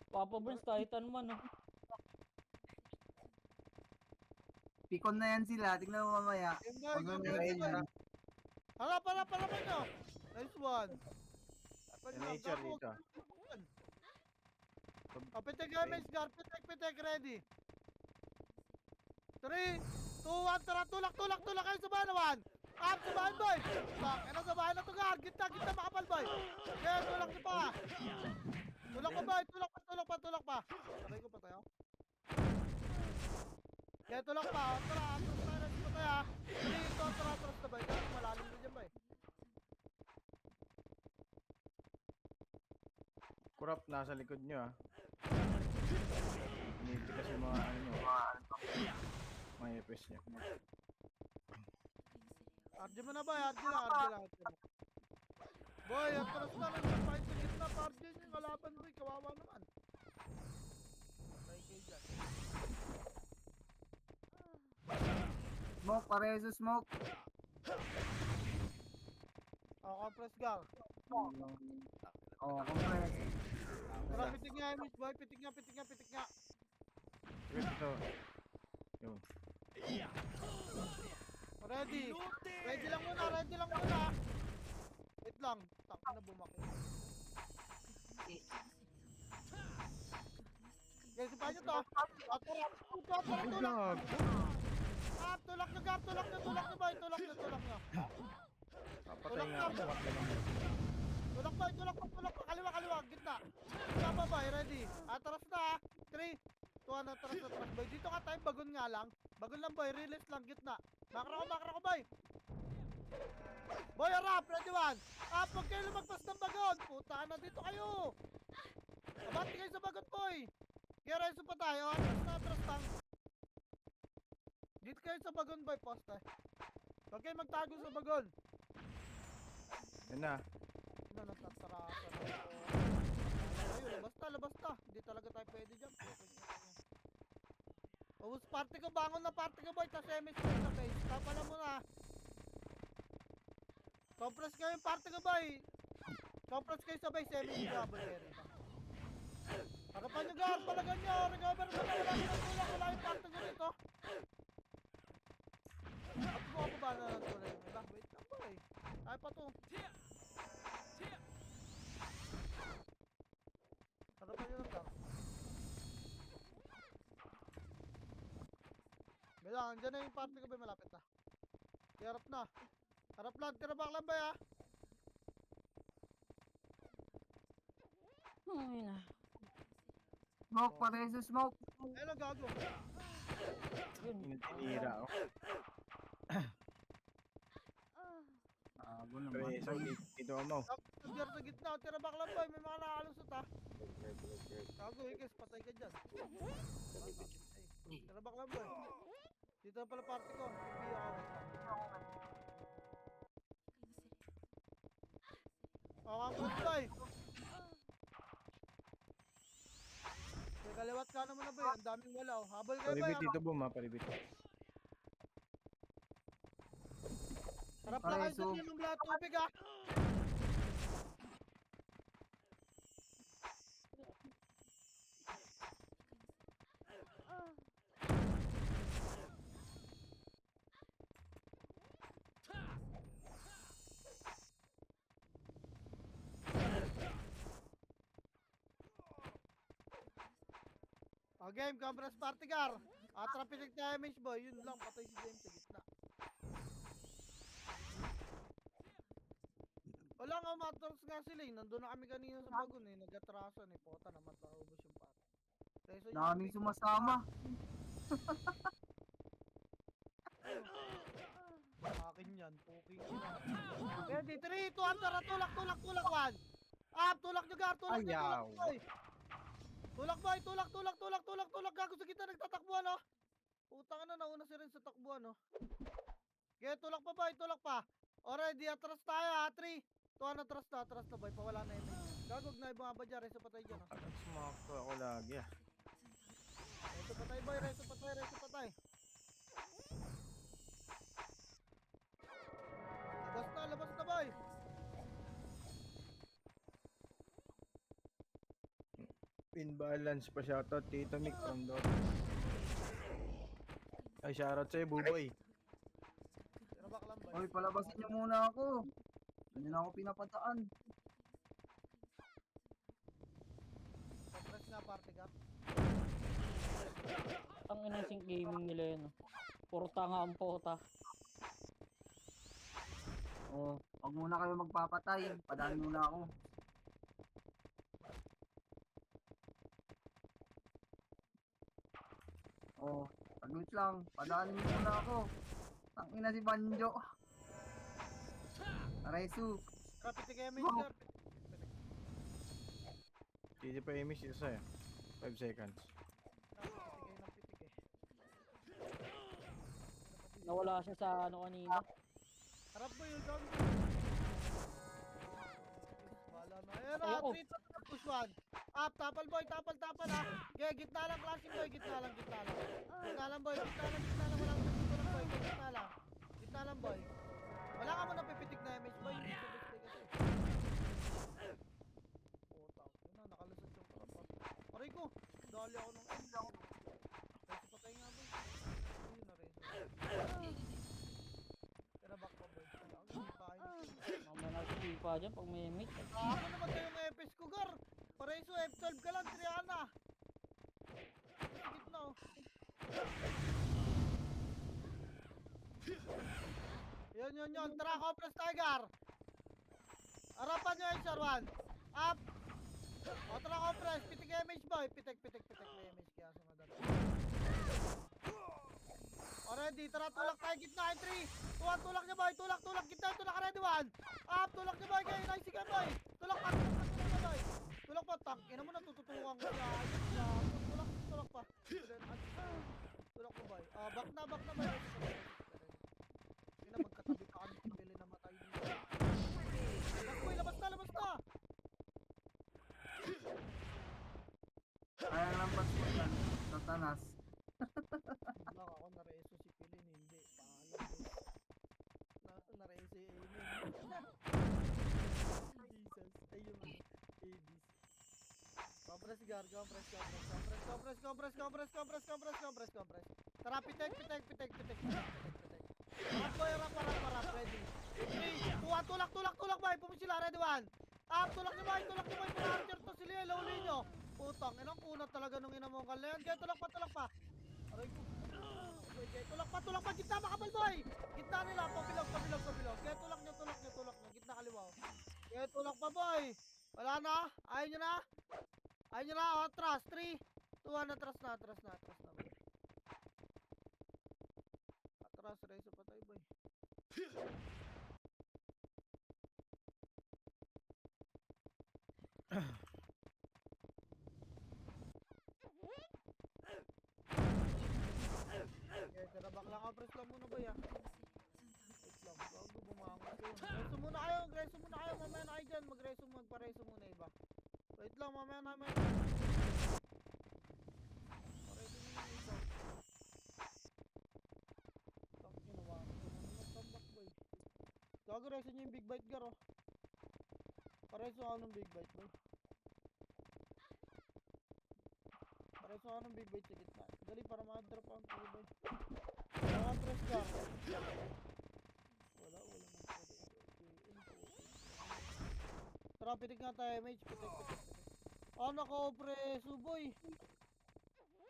Papa Burns, kahit ano man, oh. Pikon na yan sila. Tignan mo mamaya. Pag nangyayari yan. Harap naman nyo. Nice one. Nature dito. Pitek damage guard. Pitek ready. 3, 2, 1, tara. Tulak kayo sa bahan naman. Up sa bahan boy. Ano sa bahan na to guard. Gitna makapal boy. Okay, tulak nyo pa. Tulak pa boy. Tulak pa. Sabay ko pa tayo. Okay, tulak pa. Tara, atras pa tayo. 3, 2, atras na boy. Kaya malalim na dyan boy. Kurap, nasa likod nyo ah. Initikas yung mga ano nyo. Mga EPS nyo. RG mo na boy, RG lang. Boy, atras na lang sa fight sa gitna. RG nyo yung kalaban boy, kawawa naman. Patay kayo dyan. Smoke, pareso smoke. Compress gal. Oh, compress. Tara, pitik nga, Amish boy, pitik nga. Wait, ito. Yun. Ready lang muna. Wait lang, taka na bumako. Guys, ipa nyo to. Tulak. Tulak na boy, tulak na. Papatay nga ako. Tulak pa, kaliwa, gitna. Gitna pa boy, ready. Atras na, 3, 2, 1, atras boy. Dito ka tayo, bagon lang boy, release lang, gitna. Makra ko boy. Boy, harap, ready 1. Huwag kayo lumagpas ng bagon. Puta na, dito kayo. Abati kayo sa bagon boy. Kaya reso pa tayo, atras lang. Dito kayo sa bagon boy, poste. Huwag kayo magtago sa bagon. Yan na. Ano, nagtatarasan ako. Ayun, labas na. Hindi talaga tayo pwede dyan. Ubus party ko, bangon na party ko boy. Tapos MS sa face. Kapala mo na. Compress kayo yung party ko boy. Compress kayo sa base. MS ka, Bulgari. Harapan nyo gar, palagan nyo. Recover mo na. Wala yung party ko dito. At mo ako ba na nagtulay? Wait lang boy. Ay pa to. Harapan nyo lang gar. Bilang, andyan na yung party ko ba, malapit na. Harap na. Harap lang, tirabak lang ba ya? Ay, na. Smoke, pareso smoke. Ayun lang, gago. Tinira ako. Bago naman. Preso, dito mo. Nagyar sa gitna, tirabak lang ba, may mga nakalusot ha. Gago, ikis, patay ka dyan. Tirabak lang ba. Dito na pala party ko. Kapag boy. Kaliwat ka naman na ba, ang daming walaw. Habol kayo ba? Paribit dito boom ha, paribit. Harap lang kayo dyan yung lahat tubig ha. O game, Compress Party Car. Atrapinig damage boy, yun lang, patay si James sa gitna. Wala nga, matras nga sila eh. Nandun na kami kanina sa bagon eh. Nag-atrasan eh. Pota na mataubos yung pata. Reso yung Daming big- sumasama. Akin yan, puking ina. Ready, 3, 2, 1, tara, tulak, tulak, tulak, 1. Up, tulak nyo, Gar, tulak nyo, tulak Ayaw. boy. Tulak boy, tulak, tulak, tulak, tulak, tulak, gago sa kita, nagtatakbuhan, no? Putang na, nauna si Ren sa takbuhan, no? Okay, tulak pa boy, tulak pa. Already, atras tayo, ha, 3, 2, 1, atras na boy, pawala na yun. Gagog na yung mga badya, reso patay dyan, ha. Smoke ako lagi ah. Reso patay boy, reso patay, reso patay. Labas na boy. Pin balance pa shoutout Tito Mick from Dot. Ay, shoutout sa'yo, Buboy. Tirabak lang boy. Hoy, palabasin niyo muna ako. Hindi na ako pinapataan. Compress nga party ka. Ang inasing gaming nila yun. Oh. Puro tanga ang pota. Oh, wag muna kayo magpapatay. Padaan muna ako. Oh, saglit lang. Padaanin niyo muna ako. Ang ina si Banjo. Resu. Kapit kayo may Oh. sir. Hindi pa imiss isa eh. 5 seconds. Pitik eh. Nawala siya sa ano kanina. Harap mo yun, John. Bala na. Ayan Patay na, ako. 3 to push 1. Up, tapal boy, tapal ha. Okay, gitna lang, classic boy, gitna lang. Gitna lang boy, gitna lang, walang gusto lang boy, gitna lang. Gitna lang boy. Wala ka mo napipitik na image boy, hindi ko display kasi. Puta, yun na, nakalusot yung karapat. Aray ko, dali ako ng end. Reso patay nga boy. Ayun na reso. Tira back pa boy. Hindi pa ayun. Mamaya na pa dyan pag may mate. Ako naman kayo ng FS ko, Gar. Pareso, F12 ka lang, Triana. Sa gitna, oh. Yun. Tara, Compress Tiger. Harapan nyo yung Sharwan. Up. O, tara, Compress. Pitik image, boy. Pitik. May image kaya sumadal. Already, tara, tulak tayo gitna. 3, 2, 1, tulak niya, boy. Tulak. Gitna, tulak. Ready, 1. Up, tulak niya, boy. Kayo, nice ka, boy. Tulak pa, boy. Tulak pa, tang. Ina mo na, tututukan ko siya. Tulak pa. Tulak pa, boy. Back na, boy. Ina, magkatabi pa kami. Pili na matay dito. Labas na. Kaya lang ba't mo yan? Satanas. Lang ako, nareso si Pilin, hindi. Paalam, nareso si Amen. Jesus, ayun. Abis. Compress, Gar. Compress. Tara, pitek. Harap, boy, harap. Ready. 3, 2, 1, tulak, boy. Pumunta sila, ready, 1. Up, tulak niyo, boy. Para-archer to sila, lowly nyo. Putang, inang kunat talaga nung ina mong kalayan. Kaya tulak pa. Aray ko. Okay, tulak pa. Gitna, makabal, boy. Gitna nila, pabilog. Kaya tulak nyo. Gitna kaliwa. Kaya tulak pa, boy. Wala na. Ayaw nyo na. Atras. 3, 2, 1, atras na. Boy. Atras, reso patay, boy. Okay, tarabak lang ako. Press lang muna, boy, ah. Wait lang, bago bumangon ko. Greso muna kayo. Mamaya na kayo dyan. Magpareso muna, iba. Wait lang, mamaya na. Pareso muna yung iba. Tak, ginawa ko naman magtambak, boy. Gago, reso nyo yung big bite, Gar, oh. Pareso ako ng big bite, boy. Pareso ako ng big bite sa gitna. Dali, para makadrop ang pulo, boy. Wala press, Gar. Wala nang tara, pitik nga tayo, mage. Pitik. Naka-opreso, boy.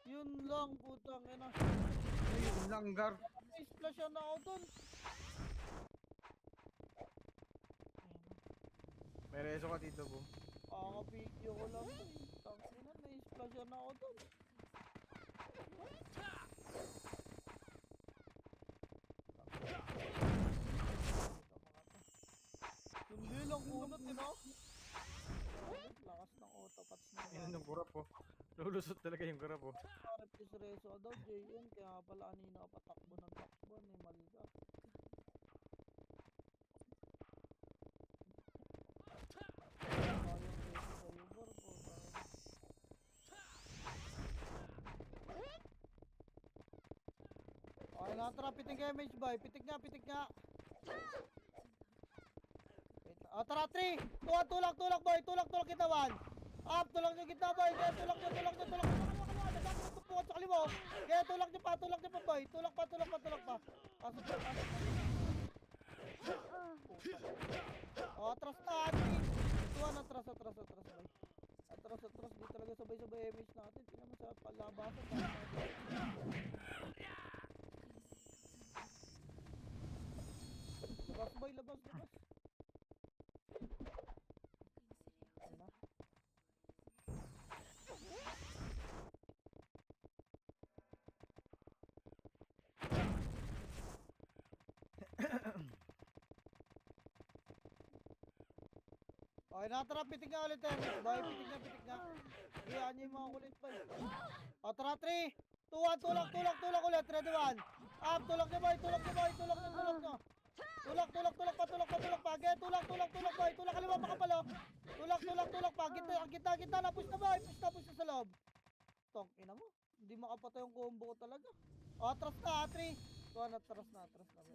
Yun lang, putang ina. Ayun lang, Gar. May splash na ako dun. May reso ka, Tito Boom. Kakapigyo ko lang to eh. Tangina, na-splashan ako dun. Hindi lang kunot, you know? Lakas ng autopats na Ayun yung kurap po. Lulusot talaga yung kurap po. Repis reso daw, JN. Kaya pala kanina ka patakbo ng takbo. May mali ka. Sayang reso sa Ubor po. Okay na, tara. Pitik ka, image boy. Pitik nga, pitik nga. Wait lang. Tara, 3, 2, 1, tulak, tulak boy. Tulak, tulak kita, 1. Up, tulak nyo kita boy. Kaya tulak nyo, tulak nyo, tulak nyo. Nagkakaroon ng tupukan sa kaliwa. Kaya tulak nyo pa boy. Tulak pa, tulak pa, tulak pa. Pasok pa, pasok pa. Atras na, atras. Tuwan, atras, atras, atras boy. Atras, atras. Di talaga sabay-sabay image natin. Tingnan mo sa palabasan. Labas boy, labas, labas. Ano na? Okay, natara, pitik nga ulit tayo. Boy, pitik nga, pitik nga. Iyaan niyo yung mga kulit boy. O, tara, 3, 2, 1, tulak, tulak, tulak ulit. Ready, 1. Up, tulak niyo boy, tulak niyo boy, tulak niyo, tulak niyo. Tulak, tulak, tulak pa, tulak pa, tulak pa. Again, tulak, tulak, tulak boy. Tulak kaliwa pa kapalo. Tulak, tulak, tulak pa. Gitna, gitna, gitna na. Push na boy, push na sa loob. Tong, ina mo. Hindi makapatay yung combo ko talaga. O, atras na, 3. Tuwan, atras na, atras na.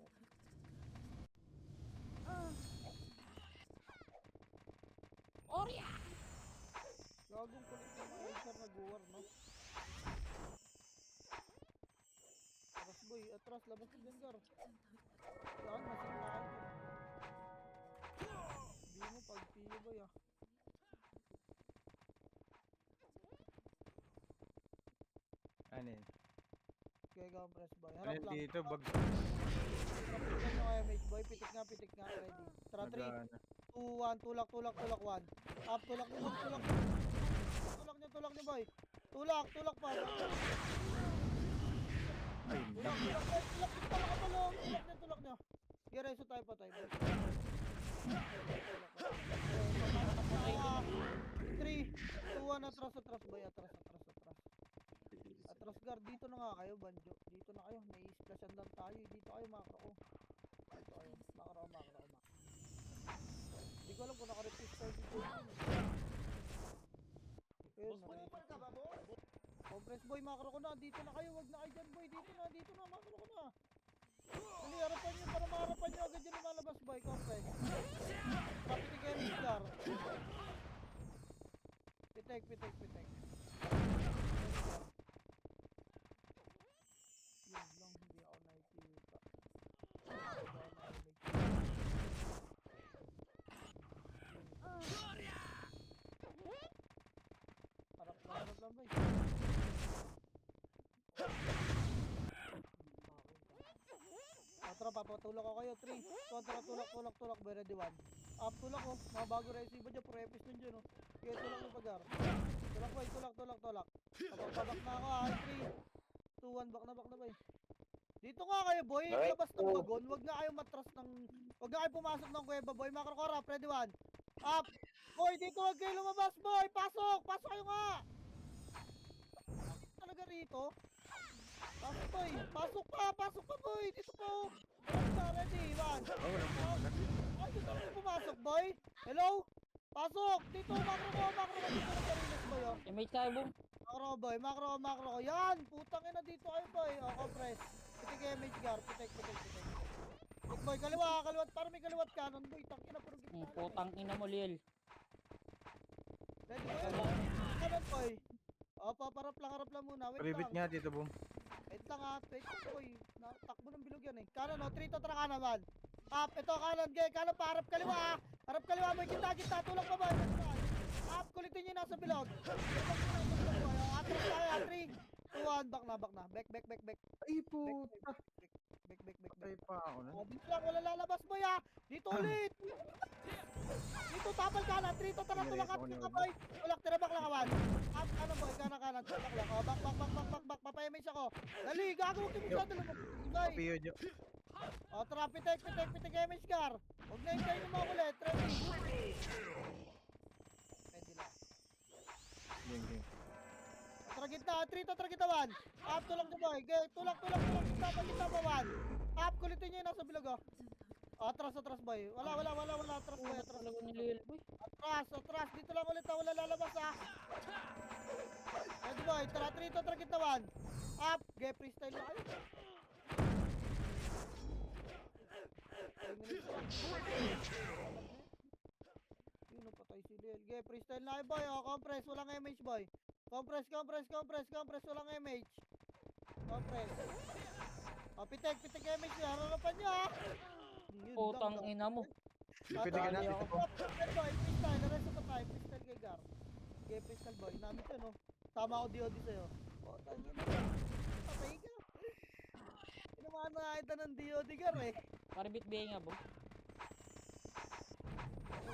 Gagong kulit na mga Elchar nag-war, no? Atras boy, atras, labas ka dyan, Gar. Yan, masin na kayo. Hindi mo pag-piyo boy, ah. Ano yun? Kaya gawang press boy, harap Ayun, lang. Tito, bag. Pitik nyo kayo, mate boy, pitik nga, ready. Tara, 3, Nag-ano. 2, 1, tulak, tulak, tulak, 1. Up, tulak nyo, boy, tulak nyo. Tulak nyo, boy. Tulak, tulak pa. Ay, Tulak, tulak, boy, tulak, tulak ka pala. Tulak nyo. Gireso tayo pa tayo, boy. 3, 2, 1, atras, atras, boy, atras, atras, atras. Atras, Gar, dito na nga kayo, Banjo. Dito na kayo, may splashan lang tayo. Dito kayo, makro. Dito kayo, makro. Hindi ko alam kung naka-repeat tayo dito. Ayun, naka-repeat ka ba, boy? Compress boy, makro ko na. Dito na kayo, wag na kayo dyan, boy. Dito na, makro ko na. Dali, harapan nyo para maharapan nyo agad yung lumalabas, boy. Compress. Papitig kayo, Mr. Pitek. Yun lang, hindi ako nakikita. Harap lang, boy. Tara, papatulak ako kayo. 3, 2, tara, tulak. By ready, 1. Up, tulak, oh. Mga bago resibo dyan, pro-epis nun dyan, oh. Kaya tulak mo, Pagar. Tulak, boy, tulak. Babak na ako, ah. 3, 2, 1, back na, boy. Dito nga kayo, boy. Labas ng bagon. Wag nga kayo matras ng... Wag nga kayo pumasok ng kuweba, boy. Makro ko, rap. Ready, 1. Up. Boy, dito wag kayo lumabas, boy. Pasok kayo nga. Talaga rito. Pasok, boy. Pasok pa, boy. Dito po. Ready, 1. Ay, dito na pumasok, boy. Hello? Pasok. Dito, makro ko. Dito na sarilis, boy, oh. Image tayo, boom. Makro ko. Yan. Putang ina dito kayo, boy. O, compress. Pitik image, Gar. Pitik. Pitik, boy. Kaliwat. Para may kaliwat kanon, boy. Tangina, puro gitna. Putang ina mo, Liel. Ready, boy. Kanon, boy. O, harap lang muna. Private nga, Tito Boom. Wait lang, boy. Takbo ng bilog yan, eh. Kanon, o. 3 to, tara kanan, 1. Up, ito, kanan, gay. Kanan pa, harap kaliwa, ah. Harap kaliwa, boy. Kita. Tulak pa, boy. Up, kulitin nyo nasa bilog. Atras tayo, 3, 2, 1, back na, back na. Back. Ay, puta. Back. Patay pa ako na. Oh, dito lang, wala lalabas boy ah. Dito ulit. Dito tapal ka na, trito tara tulak ka, tulak ka boy. Tulak, tira back lang awan. Up, ano boy, kanan, tulak lang. Oh, back, papayamage ako. Dali, gago, huwag mo siya tulak. Boy. Papiyo nyo. Oh, tara, pitek, damage car. Huwag na hintayin mo ulit, ready. Ready lang. Game. Tara gitna, trito, tara gitna, 1. Up, tulak na boy. Tulak, gitna pa, 1. Up, kulitin niya yung nasa bilog, oh. Atras boy. Wala, atras boy, atras. Talaga ni Lil Boy. Atras. Dito lang ulit, wala lalabas, ah. Ready boy, tara, trito, tara gitna, 1. Up, gay freestyle na kayo. 5 minutes lang. Yun, napatay si Lil. Gay freestyle na kayo boy, oh, compress, walang MH boy. Compress, walang MH. Compress. Oh, pitek MH niya, harapan niya, ah. Yun Putang lang, ina mo. Pwede ka na. Dali Tito ako. po. Freestyle boy, freestyle, the rest of the time, freestyle kay Gar. Gay freestyle boy, namin siya, no? Tama ako DOD sa'yo. Oh, tangin na. Patay ka. Inamaan na kita ng DOD Gar, eh. Paribit biya nga, bro. Oh,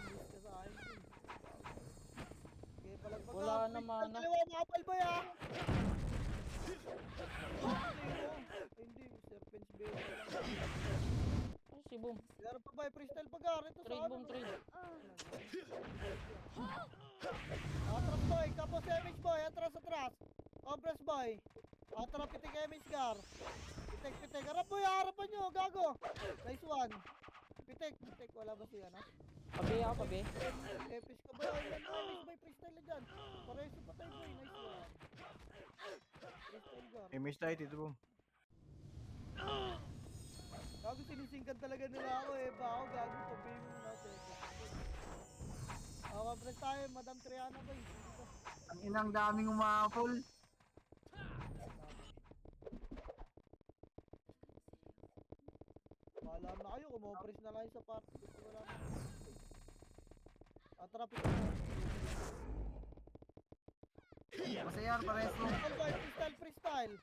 miss ka sa akin, dun. Okay, palagpag Wala ka. naman, Freestyle, ah. dalawa, makapal boy, ah. Hindi, serpents bear. Oh, si Boom. Meron pa boy, freestyle pa Gar. Ito sa Trade, ano. Boom, trade. Atras boy, kapos MH boy, atras. Compress boy. Atras pitik MH Gar. Pitik. Harap boy, harapan nyo, gago. Nice one. Pitik, wala ba siya na? Pabi ako, pabi. Epis ka boy, yan MH boy, freestyle na dyan. Pareso patay boy, nice one. Freestyle Gar. Image tayo, Tito Boom. Gago, sinisingkan talaga nila ako eh. Ba ako, gago, sabihin mo na sa compress tayo, Madam Triana boy. Dito. Ang inang daming umapol. Bahala na kayo, kumopres na lang sa party. Kasi wala na. Atrap ito. Masayar, pares mo. Freestyle.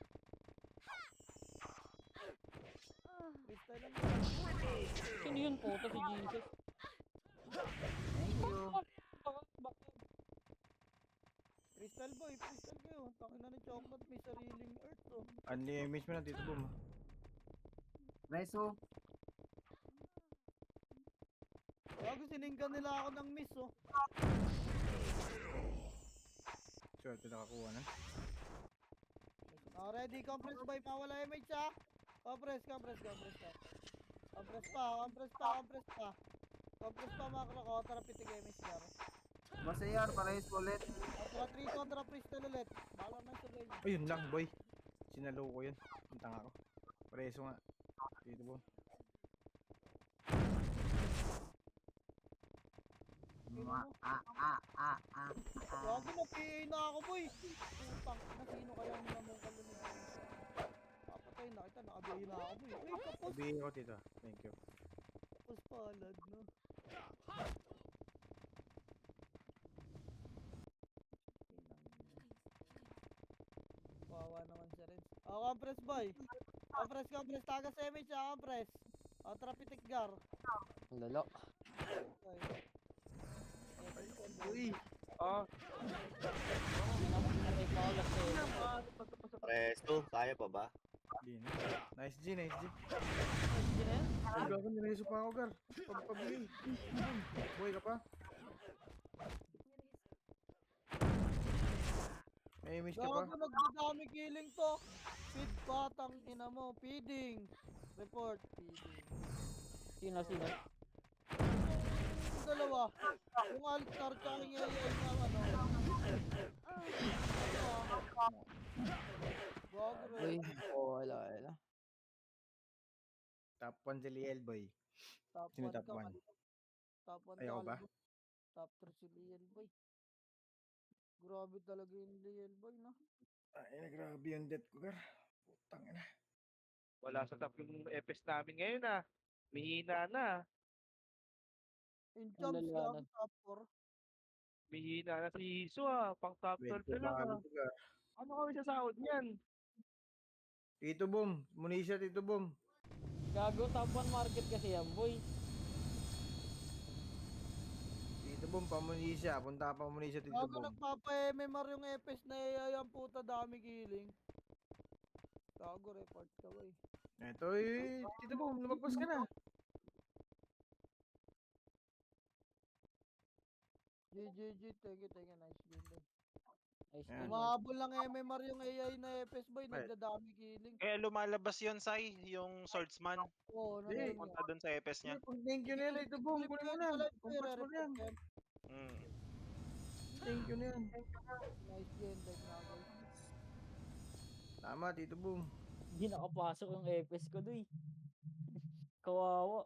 Freestyle lang. Sino yun po? Si Jesus. Thank you. Freestyle boy. Takin na ng chocolate, may sariling earth to. Unli image mo na, Tito Boom. Reso. Gago, sininggan nila ako ng miss oh. Swerte nakakuha na. Ready, compress boy, mawala MH ha. Compress ka. Compress pa, makro ko. Tara, pitig MH ka. Masayar, pares ulit. Tara, 3 kontra freestyle ulit. Bahala na sa game. Ayun lang, boy. Sinalo ko yun. Ang tanga ko. Preso nga. Tito Boom. Gago na, PA na ako boy. Putang na, sino kaya nila mong kalunod? Papatay na kita, nakabihay na ako boy. Uy, kapos. Sabihin ko, Tito. Thank you. Tapos palad, no? Wawa naman siya rin. Compress boy. Compress. Tagas MH compress. Trapitik Gar. Lalo. Okay. Uy! Presto, kaya pa ba? Di na. Nice G. Ay, gago, nireso pa ako, Gar. Pagpabigay. Boy ka pa. May image ka pa. Gago, nagdadami killing to. Feed batang ina mo. Feeding. Report. Feeding. Sino? Yung dalawa. Yung altar tsaka yung AI na ano. Gago rin. Wala. Top 1 si Liel, boy. Top Sino 1 top ka 1? kanina. Top 1 Ayaw ba? Top 3 si Liel boy. Grabe talaga yung Liel boy, no? Ay, grabe yung death ko, Gar. Putang ina. Wala sa top yung FS namin ngayon ah. Mihina na. In jumps Lala lang, top 4. Mihina na si Iso ah. Pang top 12 Wait, na lang ah. Gar. Ano kami sasahod niyan? Tito Boom. Munisya, Tito Boom. Gago, top 1 market kasi yan, boy. Tito Boom, pamunisya. Punta ka pamunisya, Tito Gago Boom. nagpapa-MMR yung Epes na AI ang puta dami killing. Gago report ka boy. Eto eh, Tito Boom, lumagpas ka na. GGG, thank you, nice game boy. Nice Yan. game. Umahabol lang MMR yung AI na Epes boy, Right. nagdadami killing. Kaya lumalabas yun, Sai, yung swordsman. Oo, Hindi. nandun yun. Punta doon sa epes niya. Thank you na yan, Tito Boom. Kunin mo na. Pampas mo na yan. Mm. Thank you na yan. Nice game, like na guys. Tama, Tito Boom. Hindi nakapasok yung EPS ko, doy. Kawawa.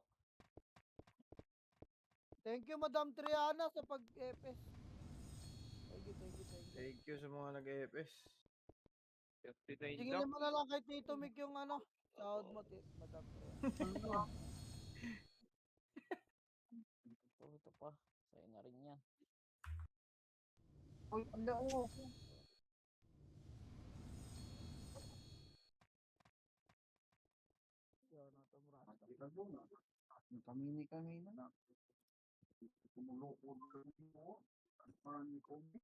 Thank you Madam Triana sa pag-Epes. Thank you. Thank you sa mga nag-EFS. 59 Tingnan lang. mo na lang kay Tito Mick yung ano, sahod mo, Madam Triana. Ito pa. Sa'yo na rin yan. Uy, ang lao. Yan, ito mo rasta. Kami na lang. Kumulukod kami mo. Ang parang ni Kobe.